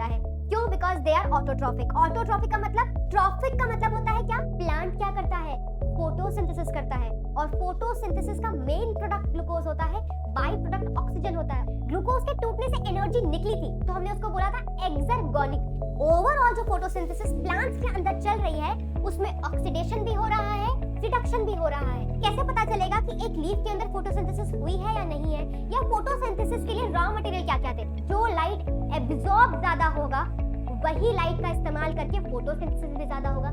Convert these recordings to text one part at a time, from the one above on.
होता है। क्यों? Because they are autotrophic. Autotrophic का मतलब, ट्रॉफिक का मतलब होता है क्या? प्लांट क्या करता है? फोटोसिंथेसिस करता है, और फोटोसिंथेसिस का मेन प्रोडक्ट ग्लूकोज होता है, बाई प्रोडक्ट ऑक्सीजन होता है। ग्लूकोज के टूटने से एनर्जी निकली थी, तो हमने उसको बोला था एक्सर्गोनिक। ओवरऑल जो फोटोसिंथेसिस प्लांट्स के अंदर चल रही है, उसमें ऑक्सीडेशन भी हो रहा है, रिडक्शन भी हो रहा है। कैसे पता चलेगा कि एक लीफ के अंदर फोटोसिंथेसिस हुई है या नहीं है, या फोटोसिंथेसिस के लिए रॉ मटेरियल क्या क्या थे? जो लाइट एब्जॉर्ब ज्यादा होगा, वही लाइट का इस्तेमाल करके फोटोसिंथेसिस भी ज्यादा होगा।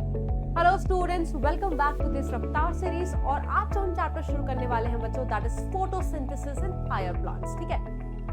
Hello students, welcome back to this Raftaar series. और आज जो हम चैप्टर शुरू करने वाले हैं बच्चों, that is photosynthesis in higher plants. ठीक है,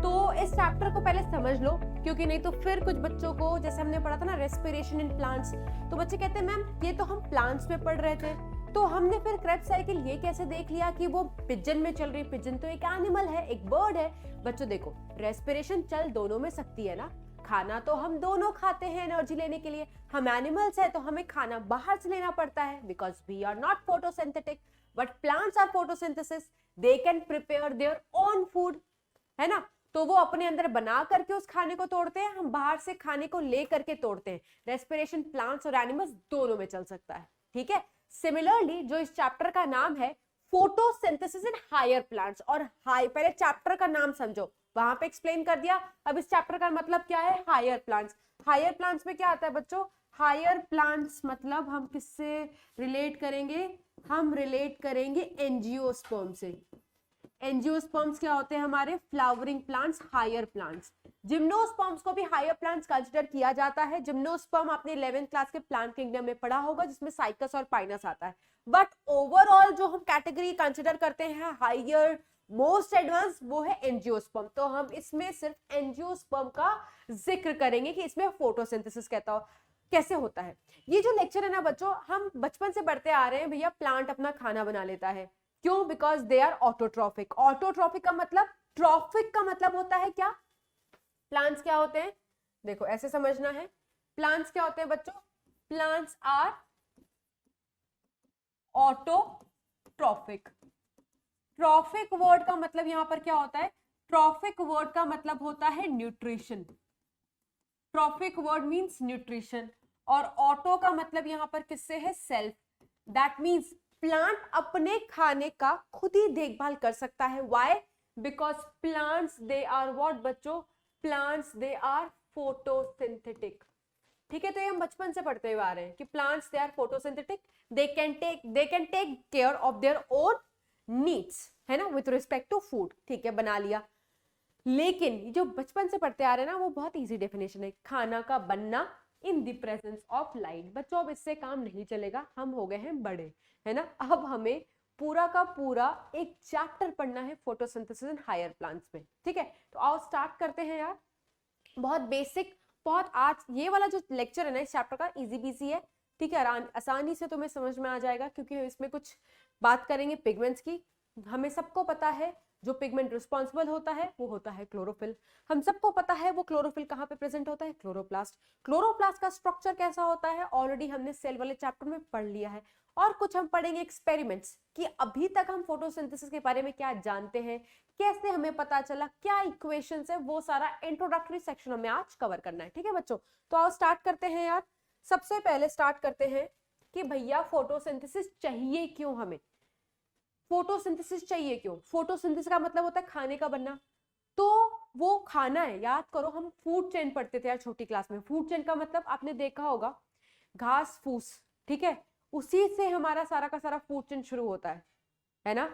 तो इस चैप्टर को पहले समझ लो, क्योंकि नहीं तो फिर कुछ बच्चों को, जैसे हमने पढ़ा था ना रेस्पिरेशन इन प्लांट्स, तो बच्चे कहते हैं मैम ये तो हम प्लांट्स में पढ़ रहे थे, तो हमने फिर क्रेब्स साइकिल ये कैसे देख लिया कि वो पिजन में चल रही है? पिजन तो एक एनिमल है, एक बर्ड है। बच्चों देखो, रेस्पिरेशन चल दोनों में सकती है ना। खाना तो हम दोनों खाते हैं एनर्जी लेने के लिए। हम एनिमल्स है तो हमें खाना बाहर से लेना पड़ता है, because we are not photosynthetic, but plants are photosynthesis. They can prepare their own food, है ना। तो वो अपने अंदर बना करके उस खाने को तोड़ते हैं, हम बाहर से खाने को ले करके तोड़ते हैं। रेस्पिरेशन प्लांट्स और एनिमल्स दोनों में चल सकता है। ठीक है, सिमिलरली जो इस चैप्टर का नाम है फोटोसिंथेसिस इन हायर प्लांट्स, और पहले चैप्टर का नाम समझो, वहां पे एक्सप्लेन कर दिया। अब इस चैप्टर का मतलब क्या है? Higher plants. हायर प्लांट्स में क्या आता है बच्चों? हायर प्लांट्स मतलब हम किससे रिलेट करेंगे? हम रिलेट करेंगे एंजियोस्पर्म से। एंजियोस्पर्म्स क्या होते हैं? हमारे flowering plants, higher plants. Gymnosperms को भी हायर प्लांट्स कंसीडर किया जाता है। जिम्नोस्पर्म आपने 11th क्लास के प्लांट किंगडम में पढ़ा होगा, जिसमें साइकस और पाइनस आता है। बट ओवरऑल जो हम कैटेगरी कंसीडर करते हैं हायर मोस्ट एडवांस, वो है एंजियोस्पर्म। तो हम इसमें सिर्फ एंजियोस्पर्म का जिक्र करेंगे कि इसमें फोटोसिंथेसिस कैसे होता है। ये जो लेक्चर है ना बच्चों, हम बचपन से पढ़ते आ रहे हैं, भैया प्लांट अपना खाना बना लेता है। क्यों? Because they are autotrophic. Autotrophic का मतलब, ट्रॉफिक का मतलब होता है क्या? प्लांट्स क्या होते हैं? देखो ऐसे समझना है, प्लांट्स क्या होते हैं बच्चों? Plants are autotrophic. Trophic word का मतलब यहां पर क्या होता है? ट्रॉफिक वर्ड का मतलब होता है nutrition. Trophic word means nutrition, और ऑटो का मतलब यहां पर किससे है? सेल्फ। दैट मींस प्लांट अपने खाने का खुद ही देखभाल कर सकता है। Why? Because plants they are what बच्चों? Plants they are photosynthetic. ठीक है, तो ये हम बचपन से पढ़ते हुए आ रहे हैं कि plants they are photosynthetic, they can take care of their own needs, है ना, विथ रिस्पेक्ट टू फूड। ठीक है, बना लिया। लेकिन जो बचपन से पढ़ते आ रहे हैं ना, वो बहुत इजी डेफिनेशन है, खाना का बनना in the presence of light. बच्चों अब इससे काम नहीं चलेगा, हम हो गए हैं बड़े, है ना। अब हमें पूरा का पूरा एक चैप्टर पढ़ना है फोटोसिंथेसिस इन हायर प्लांट्स में। ठीक है, तो आओ स्टार्ट करते हैं यार। बहुत बेसिक, बहुत आज ये वाला जो लेक्चर है ना इस चैप्टर का, इजी बीजी है। ठीक है, आसानी से तुम्हें समझ में आ जाएगा, क्योंकि इसमें कुछ बात करेंगे पिगमेंट्स की। हमें सबको पता है जो पिगमेंट रिस्पॉन्सिबल होता है वो होता है क्लोरोफिल। हम सबको पता है वो क्लोरोफिल कहाँ पे प्रेजेंट होता है? क्लोरोप्लास्ट। क्लोरोप्लास्ट का स्ट्रक्चर कैसा होता है? ऑलरेडी हमने सेल वाले चैप्टर में पढ़ लिया है। और कुछ हम पढ़ेंगे एक्सपेरिमेंट्स, कि अभी तक हम फोटोसिंथेसिस के बारे में क्या जानते हैं, कैसे हमें पता चला, क्या इक्वेशंस है, वो सारा इंट्रोडक्टरी सेक्शन हमें आज कवर करना है। ठीक है बच्चों, तो आओ स्टार्ट करते हैं यार। सबसे पहले स्टार्ट करते हैं कि भैया फोटोसिंथेसिस चाहिए क्यों हमें? फोटोसिंथेसिस चाहिए क्यों? फोटोसिंथेसिस का मतलब होता है खाने का बनना। तो वो खाना है, याद करो हम फूड चेन पढ़ते थे यार छोटी क्लास में। फूड चेन का मतलब आपने देखा होगा, घास फूस, ठीक है, उसी से हमारा सारा का सारा फूड चेन शुरू होता है ना।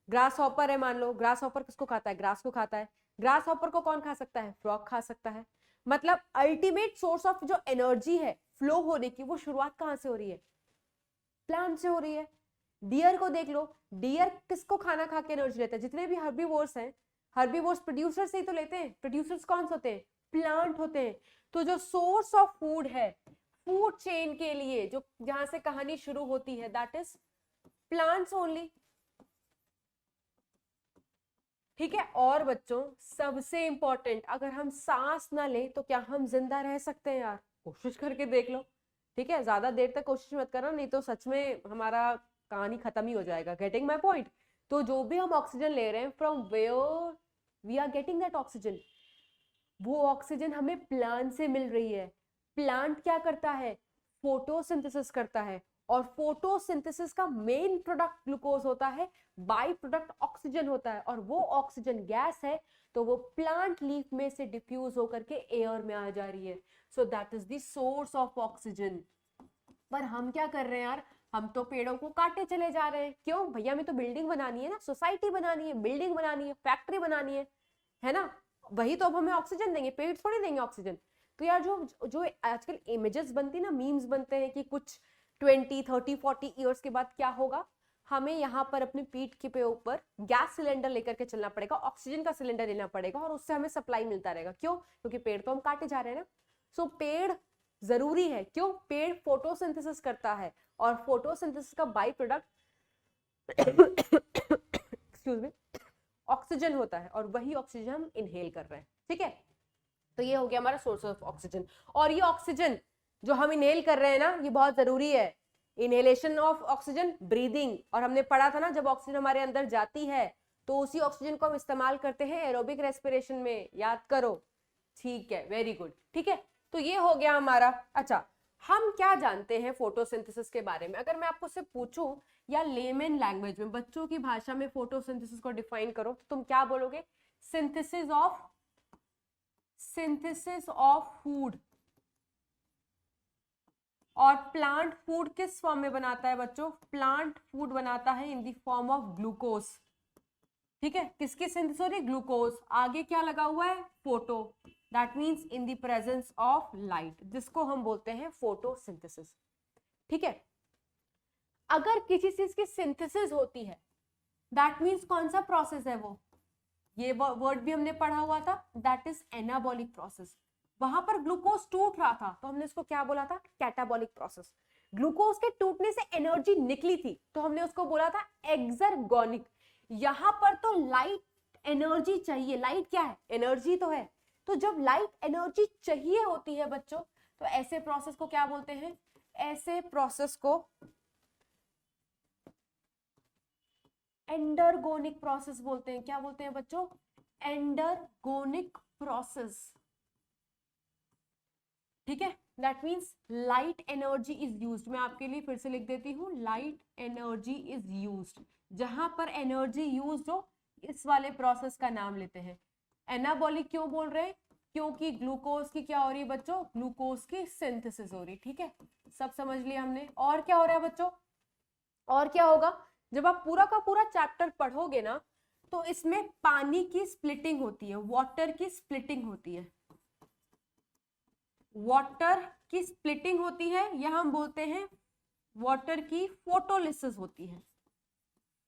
ग्रास हॉपर है, मान लो ग्रास हॉपर किसको खाता है? ग्रास को खाता है। ग्रास हॉपर को कौन खा सकता है? फ्रॉग खा सकता है। मतलब अल्टीमेट सोर्स ऑफ जो एनर्जी है फ्लो होने की, वो शुरुआत कहां से हो रही है? प्लांट से हो रही है। डियर को देख लो, डियर किसको खाना खा के एनर्जी लेता है? जितने भी हर्बीवोर्स हैं, हर्बीवोर्स प्रोड्यूसर से ही तो लेते हैं। प्रोड्यूसर्स कौन से होते हैं? प्लांट होते हैं। तो जो सोर्स ऑफ फूड है फूड चेन के लिए, जो जहां से कहानी शुरू होती है, दैट इज प्लांट्स ओनली। ठीक है, और बच्चों सबसे इंपॉर्टेंट, अगर हम सांस ना लें तो क्या हम जिंदा रह सकते हैं यार? कोशिश करके देख लो। ठीक है, ज्यादा देर तक कोशिश मत करना, नहीं तो सच में हमारा कहानी खत्म ही हो जाएगा। Getting my point? तो जो भी हम ऑक्सीजन ले रहे हैं, from where we are getting that oxygen? वो ऑक्सीजन हमें प्लांट से मिल रही है। प्लांट क्या करता है? फोटोसिंथेसिस करता है, और फोटोसिंथेसिस का मेन प्रोडक्ट ग्लूकोज होता है, बाई प्रोडक्ट ऑक्सीजन होता है, और वो ऑक्सीजन गैस है, तो वो प्लांट लीफ में से डिफ्यूज होकर के एयर में आ जा रही है। So that is the source of oxygen. पर हम क्या कर रहे हैं यार, हम तो पेड़ों को काटे चले जा रहे हैं। क्यों भैया? हमें तो बिल्डिंग बनानी है ना, सोसाइटी बनानी है, बिल्डिंग बनानी है, फैक्ट्री बनानी है ना? वही तो अब हमें ऑक्सीजन देंगे, पेड़ थोड़ी देंगे ऑक्सीजन। तो यार जो जो आजकल इमेजेस बनती है ना, मीम्स बनते हैं कि कुछ 20, 30, 40 ईयर्स के बाद क्या होगा, हमें यहाँ पर अपनी पीठ के ऊपर गैस सिलेंडर लेकर के चलना पड़ेगा, ऑक्सीजन का सिलेंडर लेना पड़ेगा, और उससे हमें सप्लाई मिलता रहेगा। क्यों? क्योंकि पेड़ तो हम काटे जा रहे हैं ना। सो पेड़ जरूरी है। क्यों? पेड़ फोटोसिंथेसिस करता है, और फोटोसिंथेसिस का by product excuse me oxygen होता है, और वही ऑक्सीजन हम इनहेल कर रहे हैं। ठीक है, तो ये हो गया हमारा सोर्स ऑफ ऑक्सीजन। और ये ऑक्सीजन जो हम इनहेल कर रहे हैं ना, ये बहुत जरूरी है। इनहेलेशन ऑफ ऑक्सीजन, ब्रीदिंग, और हमने पढ़ा था ना, जब ऑक्सीजन हमारे अंदर जाती है तो उसी ऑक्सीजन को हम इस्तेमाल करते हैं एरोबिक रेस्पिरेशन में। याद करो। ठीक है, वेरी गुड। ठीक है, तो ये हो गया हमारा। अच्छा, हम क्या जानते हैं फोटोसिंथेसिस के बारे में? अगर मैं आपको से पूछूं या लेमन लैंग्वेज में, बच्चों की भाषा में फोटोसिंथेसिस को डिफाइन करो, तो तुम क्या बोलोगे? Synthesis of food. और प्लांट फूड किस फॉर्म में बनाता है बच्चों? प्लांट फूड बनाता है in the form of glucose. ठीक है, किसकी सिंथेसिस हो रही है? ग्लूकोज। आगे क्या लगा हुआ है? Photo. That means in the presence of light, जिसको हम बोलते हैं फोटोसिंथेसिस। ठीक है, अगर किसी चीज की सिंथेसिस होती है, दैट मीन्स कौन सा प्रोसेस है वो? ये वर्ड भी हमने पढ़ा हुआ था, दैट इज एनाबॉलिक प्रोसेस। वहां पर ग्लूकोज टूट रहा था, तो हमने इसको क्या बोला था? Catabolic process. ग्लूकोज के टूटने से एनर्जी निकली थी, तो हमने उसको बोला था एक्सर्गोनिक। यहां पर तो लाइट एनर्जी चाहिए। लाइट क्या है? एनर्जी तो है। तो जब लाइट एनर्जी चाहिए होती है बच्चों, तो ऐसे प्रोसेस को क्या बोलते हैं? ऐसे प्रोसेस को एंडरगोनिक प्रोसेस बोलते हैं। क्या बोलते हैं बच्चों? Endergonic process. ठीक है, that means light energy is used. मैं आपके लिए फिर से लिख देती हूँ, लाइट एनर्जी इज यूज्ड। जहां पर एनर्जी यूज्ड हो, इस वाले प्रोसेस का नाम लेते हैं एनाबॉलिक। क्यों बोल रहे हैं? क्योंकि ग्लूकोज की क्या हो रही है बच्चों? ग्लूकोज की सिंथेसिस हो रही। ठीक है, सब समझ लिया हमने। और क्या हो रहा है बच्चों? और क्या होगा? जब आप पूरा का पूरा चैप्टर पढ़ोगे ना, तो इसमें पानी की स्प्लिटिंग होती है, वाटर की स्प्लिटिंग होती है। वाटर की स्प्लिटिंग होती है, या हम बोलते हैं वाटर की फोटोलिसिस होती है।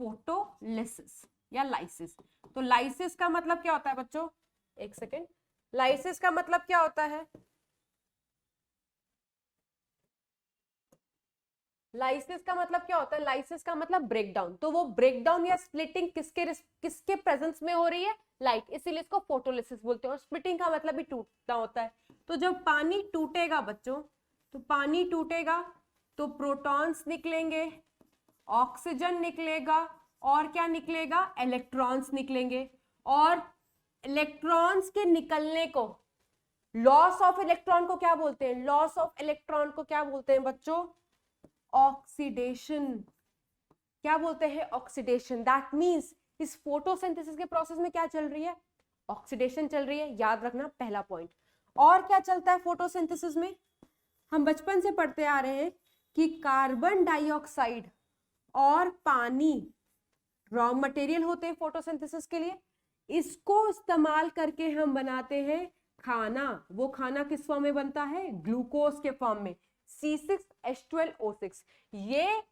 फोटोलिसिस या लाइसिस। तो लाइसिस का मतलब क्या होता है बच्चों? एक सेकेंड। लाइसिस का मतलब क्या होता है? लाइसिस का मतलब क्या होता है? लाइसिस का मतलब ब्रेकडाउन। तो वो ब्रेकडाउन या स्प्लिटिंग किसके प्रेजेंस में हो रही है? लाइट। इसीलिए इसको फोटोलिसिस बोलते हैं। और स्प्लिटिंग का मतलब भी टूटना होता है। तो जब पानी टूटेगा बच्चों, तो पानी टूटेगा तो प्रोटॉन्स निकलेंगे, ऑक्सीजन निकलेगा, और क्या निकलेगा? इलेक्ट्रॉन्स निकलेंगे। और इलेक्ट्रॉन्स के निकलने को, लॉस ऑफ इलेक्ट्रॉन को क्या बोलते हैं? लॉस ऑफ इलेक्ट्रॉन को क्या बोलते हैं बच्चों? ऑक्सीडेशन। क्या बोलते हैं? ऑक्सीडेशन। दैट मींस इस फोटोसिंथेसिस के प्रोसेस में क्या चल रही है? ऑक्सीडेशन चल रही है। याद रखना, पहला पॉइंट। और क्या चलता है फोटोसिंथेसिस में? हम बचपन से पढ़ते आ रहे हैं कि कार्बन डाइऑक्साइड और पानी रॉ मटेरियल होते हैं फोटोसिंथेसिस के लिए। इसको इस्तेमाल करके हम बनाते हैं खाना। वो खाना किस फॉर्म में बनता है? ग्लूकोज के फॉर्म में, C6H12O6। ये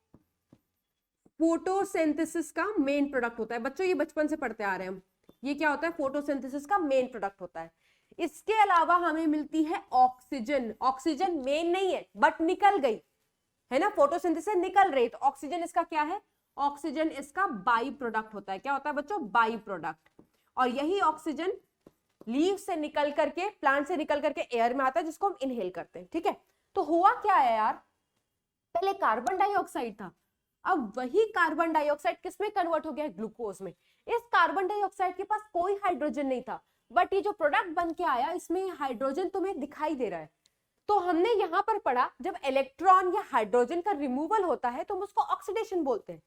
फोटोसिंथेसिस का मेन प्रोडक्ट होता है बच्चों। ये बचपन से पढ़ते आ रहे हैं हम। ये क्या होता है? फोटोसिंथेसिस का मेन प्रोडक्ट होता है। इसके अलावा हमें मिलती है ऑक्सीजन। ऑक्सीजन मेन नहीं है, बट निकल गई है ना, फोटोसिंथेसिस निकल रही, तो ऑक्सीजन इसका क्या है? ऑक्सीजन इसका बाई प्रोडक्ट होता है। क्या होता है बच्चों? By product. और यही ऑक्सीजन लीव से निकल करके, प्लांट से निकल करके एयर में आता है, जिसको हम इनहेल करते हैं। ठीक है, तो हुआ क्या है यार? पहले कार्बन डाइऑक्साइड था, अब वही कार्बन डाइऑक्साइड किसमें कन्वर्ट हो गया? ग्लूकोज में। इस कार्बन डाइऑक्साइड के पास कोई हाइड्रोजन नहीं था, बट ये जो प्रोडक्ट बन के आया इसमें हाइड्रोजन तुम्हें दिखाई दे रहा है। तो हमने यहाँ पर पढ़ा जब इलेक्ट्रॉन या हाइड्रोजन का रिमूवल होता है तो हम उसको ऑक्सीडेशन बोलते हैं,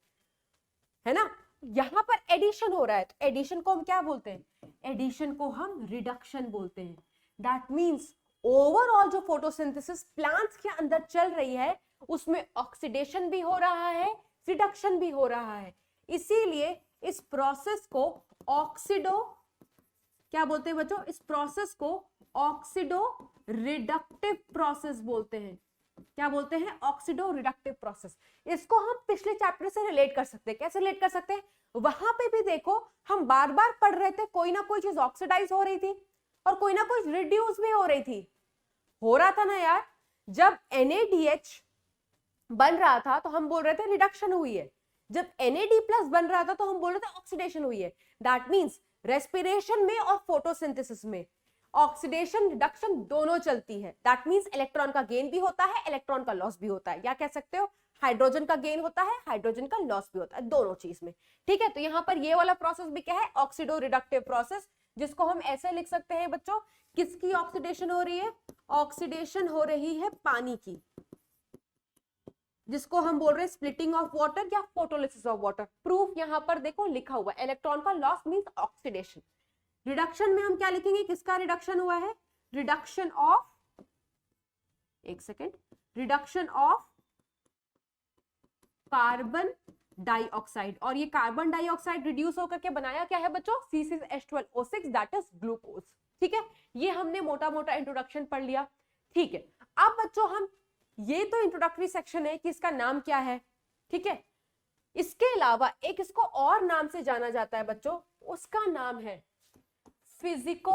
है ना। यहाँ पर एडिशन हो रहा है तो एडिशन को हम क्या बोलते हैं, एडिशन को हम रिडक्शन बोलते हैं। दैट मीन्स ओवरऑल जो फोटोसिंथेसिस प्लांट्स के अंदर चल रही है उसमें ऑक्सीडेशन भी हो रहा है, रिडक्शन भी हो रहा है। इसीलिए इस प्रोसेस को ऑक्सीडो क्या बोलते हैं बच्चों, इस प्रोसेस को ऑक्सीडो रिडक्टिव प्रोसेस बोलते हैं। क्या बोलते हैं, ऑक्सीडो रिडक्टिव प्रोसेस। इसको हम पिछले चैप्टर से रिलेट कर सकते हैं। कैसे रिलेट कर सकते हैं, वहां पे भी देखो हम बार बार पढ़ रहे थे, कोई ना कोई चीज ऑक्सीडाइज हो रही थी और कोई ना कोई रिड्यूस भी हो रही थी। हो रहा था ना यार, जब NaDH बन रहा था तो हम बोल रहे थे रिडक्शन हुई है, जब NAD+ बन रहा था तो हम बोल रहे थे ऑक्सीडेशन हुई है। दैट मीन्स रेस्पिरेशन में और फोटोसिंथेसिस में ऑक्सीडेशन रिडक्शन दोनों चलती है। दैट मीन्स इलेक्ट्रॉन का गेन भी होता है, इलेक्ट्रॉन का लॉस भी होता है। या कह सकते हो हाइड्रोजन का गेन होता है, हाइड्रोजन का लॉस भी होता है, दोनों चीज में। ठीक है, तो यहाँ पर ये वाला प्रोसेस भी क्या है, ऑक्सीडो रिडक्टिव प्रोसेस, जिसको हम ऐसे लिख सकते हैं बच्चों, किसकी ऑक्सीडेशन हो रही है, ऑक्सीडेशन हो रही है पानी की, जिसको हम बोल रहे हैं स्प्लिटिंग ऑफ वाटर या फोटोलिसिस ऑफ वाटर। प्रूफ यहाँ पर देखो लिखा हुआ है, इलेक्ट्रॉन का लॉस मींस ऑक्सीडेशन। रिडक्शन में हम क्या लिखेंगे, किसका रिडक्शन हुआ है, रिडक्शन ऑफ, एक second, reduction of carbon dioxide. और ये कार्बन डाइऑक्साइड रिड्यूस होकर के बनाया क्या है बच्चों, C6H12O6 दैट इज ग्लूकोज। ठीक है, ये हमने मोटा मोटा इंट्रोडक्शन पढ़ लिया। ठीक है, अब बच्चों हम, ये तो इंट्रोडक्टरी सेक्शन है कि इसका नाम क्या है। ठीक है, इसके अलावा एक इसको और नाम से जाना जाता है बच्चों, उसका नाम है फिजिको,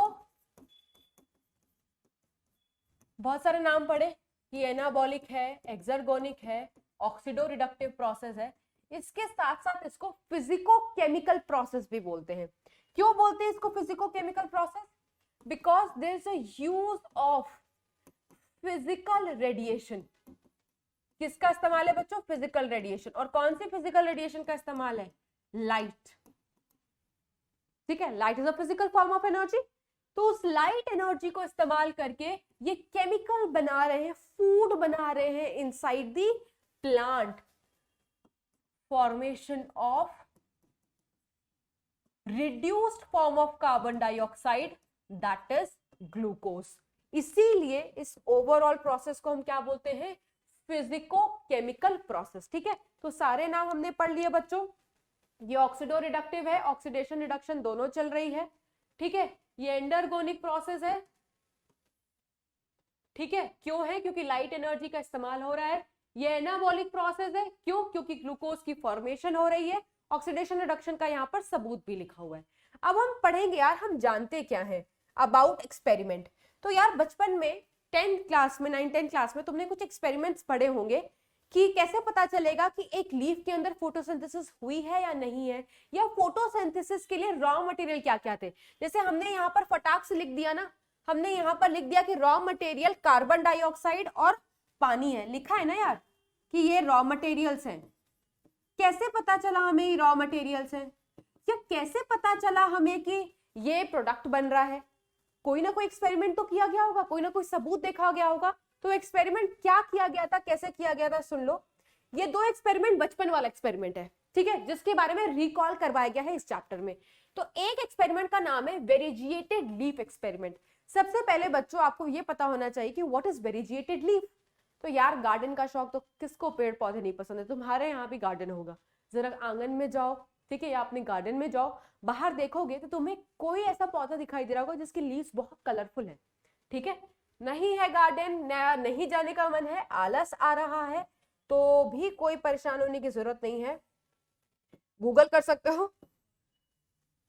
बहुत सारे नाम पढ़े कि एनाबॉलिक है, एक्सर्गोनिक है, ऑक्सीडो रिडक्टिव प्रोसेस है। इसके साथ साथ इसको फिजिको केमिकल प्रोसेस भी बोलते हैं। क्यों बोलते हैं इसको physico chemical process, because there is a use of physical radiation. किसका इस्तेमाल है बच्चों, फिजिकल रेडिएशन। और कौन सी फिजिकल रेडिएशन का इस्तेमाल है, लाइट। ठीक है, light is a physical form of energy. तो उस लाइट एनर्जी को इस्तेमाल करके ये केमिकल बना रहे हैं, फूड बना रहे हैं inside the plant, formation of reduced form of carbon dioxide that is glucose. इसीलिए इस ओवरऑल प्रोसेस को हम क्या बोलते हैं, फिजिको केमिकल प्रोसेस। ठीक है, तो सारे नाम हमने पढ़ लिए बच्चों। ये ऑक्सीडो रिडक्टिव है, ऑक्सीडेशन रिडक्शन दोनों चल रही है। ठीक है, ये एंडरगोनिक प्रोसेस है। ठीक है, क्यों है, क्योंकि लाइट एनर्जी का इस्तेमाल हो रहा है। ये एनाबॉलिक प्रोसेस है, क्यों, क्योंकि ग्लूकोज की फॉर्मेशन हो रही है। ऑक्सीडेशन रिडक्शन का यहाँ पर सबूत भी लिखा हुआ है। अब हम पढ़ेंगे यार, हम जानते क्या है अबाउट एक्सपेरिमेंट। तो यार बचपन में 10th क्लास में, 9th-10th क्लास में तुमने कुछ एक्सपेरिमेंट्स पढ़े होंगे कि कैसे पता चलेगा कि एक लीफ के अंदर फोटोसिंथेसिस हुई है या नहीं है, या फोटोसिंथेसिस के लिए रॉ मटेरियल क्या क्या थे। जैसे हमने यहाँ पर फटाक से लिख दिया ना, हमने यहाँ पर लिख दिया कि रॉ मटेरियल कार्बन डाइऑक्साइड और पानी है, लिखा है ना यार कि ये रॉ मटेरियल्स हैं। कैसे पता चला हमें ये रॉ मटेरियल्स हैं, या कैसे पता चला हमें कि ये प्रोडक्ट बन रहा है, कोई ना कोई एक्सपेरिमेंट तो किया गया होगा, कोई ना कोई सबूत देखा गया होगा। तो एक्सपेरिमेंट क्या किया गया था, कैसे किया गया था, सुन लो। ये दो एक्सपेरिमेंट बचपन वाला एक्सपेरिमेंट है, ठीक है, जिसके बारे में रिकॉल करवाया गया है इस चैप्टर में। तो एक एक्सपेरिमेंट का नाम है वेरिजिएटेड लीफ एक्सपेरिमेंट। सबसे पहले बच्चों आपको ये पता होना चाहिए कि व्हाट इज वेरिजिएटेड लीफ। तो यार गार्डन का शौक तो किसको पेड़ पौधे नहीं पसंद है, तुम्हारे यहाँ भी गार्डन होगा, जरा आंगन में जाओ, ठीक है, या अपने गार्डन में जाओ, बाहर देखोगे तो तुम्हें कोई ऐसा पौधा दिखाई दे रहा होगा जिसकी लीव्स बहुत कलरफुल है। ठीक है, नहीं है गार्डन, नहीं जाने का मन है, आलस आ रहा है, तो भी कोई परेशान होने की जरूरत नहीं है, गूगल कर सकते हो,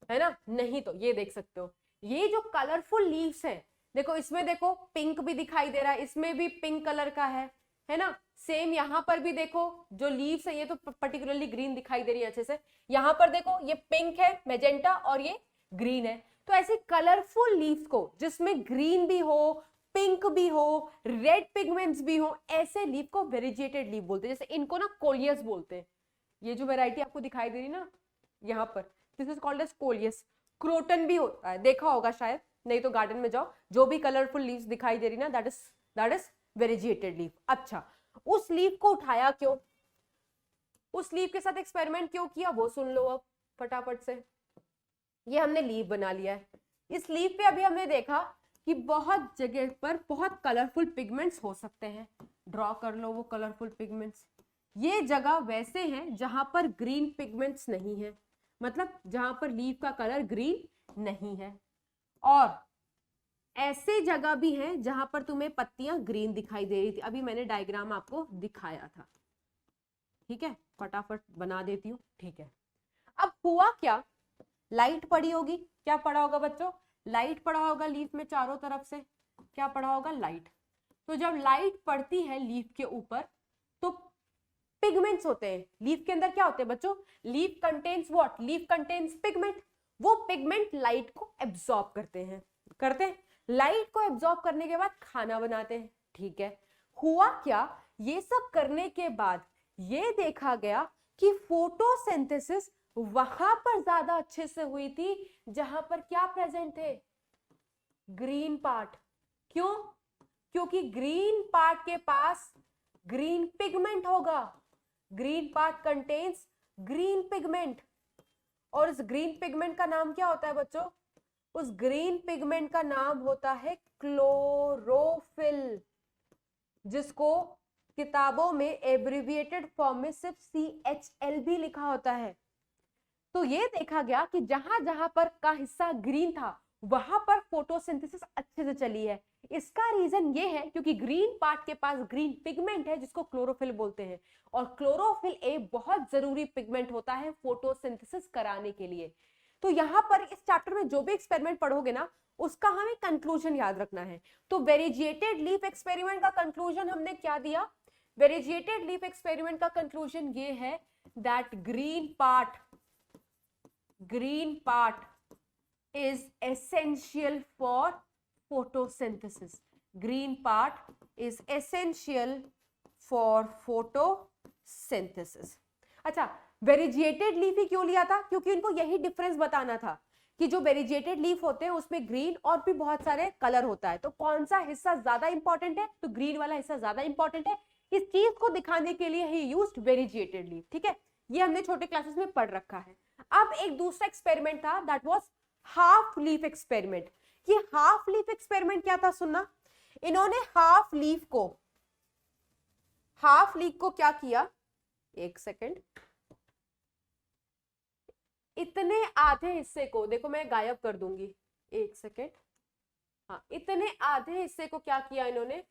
है ना। नहीं तो ये देख सकते हो, ये जो कलरफुल लीव्स हैं, देखो इसमें देखो पिंक भी दिखाई दे रहा है, इसमें भी पिंक कलर का है ना। सेम यहाँ पर भी देखो जो लीव्स है, ये तो पर्टिकुलरली ग्रीन दिखाई दे रही है अच्छे से। यहाँ पर देखो ये पिंक है, मैजेंटा, और ये ग्रीन है। तो ऐसे कलरफुल लीव्स को जिसमें ग्रीन भी हो, पिंक भी हो, रेड पिगमेंट्स भी हो, ऐसे लीफ को वेरिजिएटेड लीफ बोलते हैं। जैसे इनको ना कोलियस बोलते हैं। ये जो वैरायटी आपको दिखाई दे रही ना यहाँ पर, this is called as coleus. Croton भी होता है, देखा होगा शायद, नहीं तो गार्डन में जाओ, जो भी कलरफुल लीव्स दिखाई दे रही ना, दैट इज वेरिजिएटेड लीफ। अच्छा, उस लीफ को उठाया क्यों, उस लीफ के साथ एक्सपेरिमेंट क्यों किया वो सुन लो अब फटाफट से। ये हमने लीफ बना लिया है, इस लीफ पे अभी हमने देखा कि बहुत जगह पर बहुत कलरफुल पिगमेंट्स हो सकते हैं, ड्रॉ कर लो वो कलरफुल पिगमेंट्स। ये जगह वैसे हैं जहां पर ग्रीन पिगमेंट्स नहीं है, मतलब जहां पर लीफ का कलर ग्रीन नहीं है, और ऐसे जगह भी हैं जहां पर तुम्हें पत्तियां ग्रीन दिखाई दे रही थी। अभी मैंने डायग्राम आपको दिखाया था, ठीक है, फटाफट बना देती हूँ, ठीक है। अब हुआ क्या, लाइट पड़ी होगी, क्या पड़ा होगा बच्चों, लाइट पड़ा होगा लीफ में चारों तरफ से, क्या पड़ा होगा, लाइट। तो जब लाइट पड़ती है लीफ के ऊपर तो पिगमेंट्स होते हैं लीफ के अंदर, क्या होते हैं बच्चों, leaf contains what, leaf contains pigment. वो पिगमेंट लाइट को एब्जॉर्ब करते हैं, लाइट को एब्जॉर्ब करने के बाद खाना बनाते हैं, ठीक है। हुआ क्या, ये सब करने के बाद ये देखा गया कि फोटोसिंथेसिस वहां पर ज्यादा अच्छे से हुई थी जहां पर क्या प्रेजेंट थे, ग्रीन पार्ट। क्यों, क्योंकि ग्रीन पार्ट के पास ग्रीन पिगमेंट होगा, green part contains green pigment, और इस ग्रीन पिगमेंट का नाम क्या होता है बच्चों, उस ग्रीन पिगमेंट का नाम होता है क्लोरोफिल, जिसको किताबों में एब्रिविएटेड फॉर्म में सिर्फ CHL भी लिखा होता है। तो ये देखा गया कि जहां जहां पर का हिस्सा ग्रीन था वहां पर फोटोसिंथेसिस अच्छे से चली है। इसका रीजन ये है क्योंकि ग्रीन पार्ट के पास ग्रीन पिगमेंट है जिसको क्लोरोफिल बोलते हैं, और क्लोरोफिल एक बहुत जरूरी पिगमेंट होता है फोटोसिंथेसिस कराने के लिए। तो यहाँ पर इस चैप्टर में जो भी एक्सपेरिमेंट पढ़ोगे ना उसका हमें कंक्लूजन याद रखना है। तो वेरिजिएटेड लीफ एक्सपेरिमेंट का कंक्लूजन हमने क्या दिया, वेरिजिएटेड लीफ एक्सपेरिमेंट का कंक्लूजन ये है that green part is essential for photosynthesis. Green part is essential for photosynthesis. अच्छा, वेरिजिएटेड लीफ ही क्यों लिया था, क्योंकि उनको यही डिफरेंस बताना था कि जो वेरिजिएटेड लीफ होते हैं उसमें ग्रीन और भी बहुत सारे कलर होता है, तो कौन सा हिस्सा ज्यादा इंपॉर्टेंट है, तो ग्रीन वाला हिस्सा ज्यादा इंपॉर्टेंट है। इस चीज को दिखाने के लिए ही यूज्ड वेरिजिएटेड लीफ, ठीक है, ये हमने छोटे क्लासेस में पढ़ रखा है। अब एक दूसरा एक्सपेरिमेंट था, that was half leaf experiment. ये हाफ लीफ एक्सपेरिमेंट क्या था सुनना, इन्होंने हाफ लीफ को क्या किया, एक सेकेंड, इतने आधे हिस्से को, देखो मैं गायब कर दूंगी, एक सेकेंड, हाँ, इतने आधे हिस्से को क्या किया इन्होंने,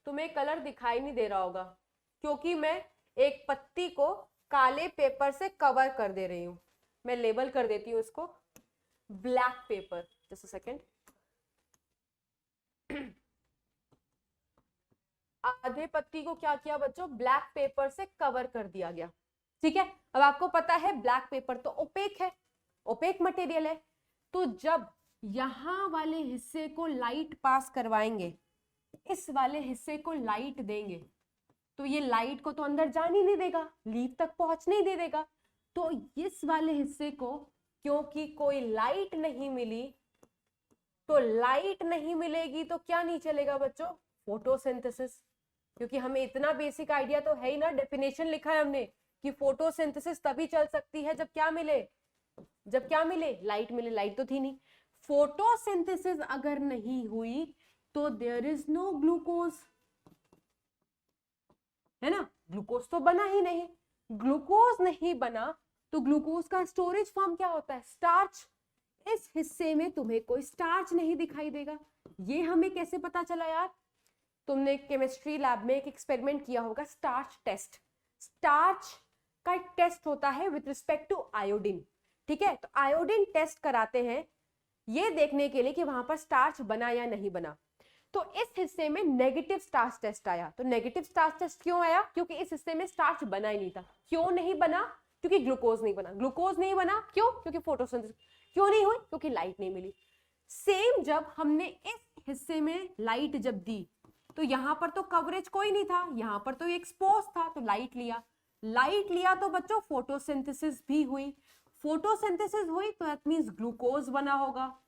तुम्हें कलर दिखाई नहीं दे रहा होगा क्योंकि मैं एक पत्ती को काले पेपर से कवर कर दे रही हूं, मैं लेबल कर देती हूं इसको black pepper, just a second. आधे पत्ती को क्या किया बच्चों, ब्लैक पेपर से कवर कर दिया गया, ठीक है। अब आपको पता है ब्लैक पेपर तो ओपेक है, ओपेक मटेरियल है, तो जब यहां वाले हिस्से को लाइट पास करवाएंगे, इस वाले हिस्से को लाइट देंगे, तो ये लाइट को तो अंदर जाने नहीं देगा, लीफ तक पहुंचने नहीं देगा, तो इस वाले हिस्से को क्योंकि कोई लाइट नहीं मिली, तो लाइट नहीं मिलेगी तो क्या नहीं चलेगा बच्चों, फोटोसिंथेसिस। क्योंकि हमें इतना बेसिक आइडिया तो है ही ना, डेफिनेशन लिखा है हमने कि फोटोसिंथेसिस तभी चल सकती है जब क्या मिले, लाइट मिले, लाइट तो थी नहीं। फोटोसिंथेसिस अगर नहीं हुई तो देयर इज नो ग्लूकोज, है ना, ग्लूकोज तो बना ही नहीं, ग्लूकोज नहीं बना तो ग्लूकोज का स्टोरेज फॉर्म क्या होता है, स्टार्च। इस हिस्से में तुम्हें कोई स्टार्च नहीं दिखाई देगा। ये हमें कैसे पता चला यार, तुमने केमिस्ट्री लैब में एक एक्सपेरिमेंट किया होगा, स्टार्च टेस्ट। स्टार्च का एक टेस्ट होता है विद रिस्पेक्ट टू आयोडीन, ठीक है। तो आयोडीन टेस्ट कराते हैं ये देखने के लिए कि वहां पर स्टार्च बना या नहीं बना। तो इस हिस्से में नेगेटिव स्टार्च टेस्ट आया। तो नेगेटिव स्टार्च टेस्ट क्यों आया, क्योंकि इस हिस्से में स्टार्च बना ही नहीं था। क्यों नहीं बना, क्योंकि ग्लूकोज नहीं बना। ग्लूकोज नहीं बना क्यों, क्योंकि फोटोसिंथेसिस क्यों नहीं हुई, क्योंकि लाइट नहीं मिली। सेम जब हमने इस हिस्से में लाइट जब दी तो यहां पर तो कवरेज कोई नहीं था, यहां पर तो एक्सपोज था, तो लाइट लिया तो बच्चों फोटोसिंथेसिस भी हुई। फोटोसिंथेसिस हुई तो दैट मींस ग्लूकोज बना होगा।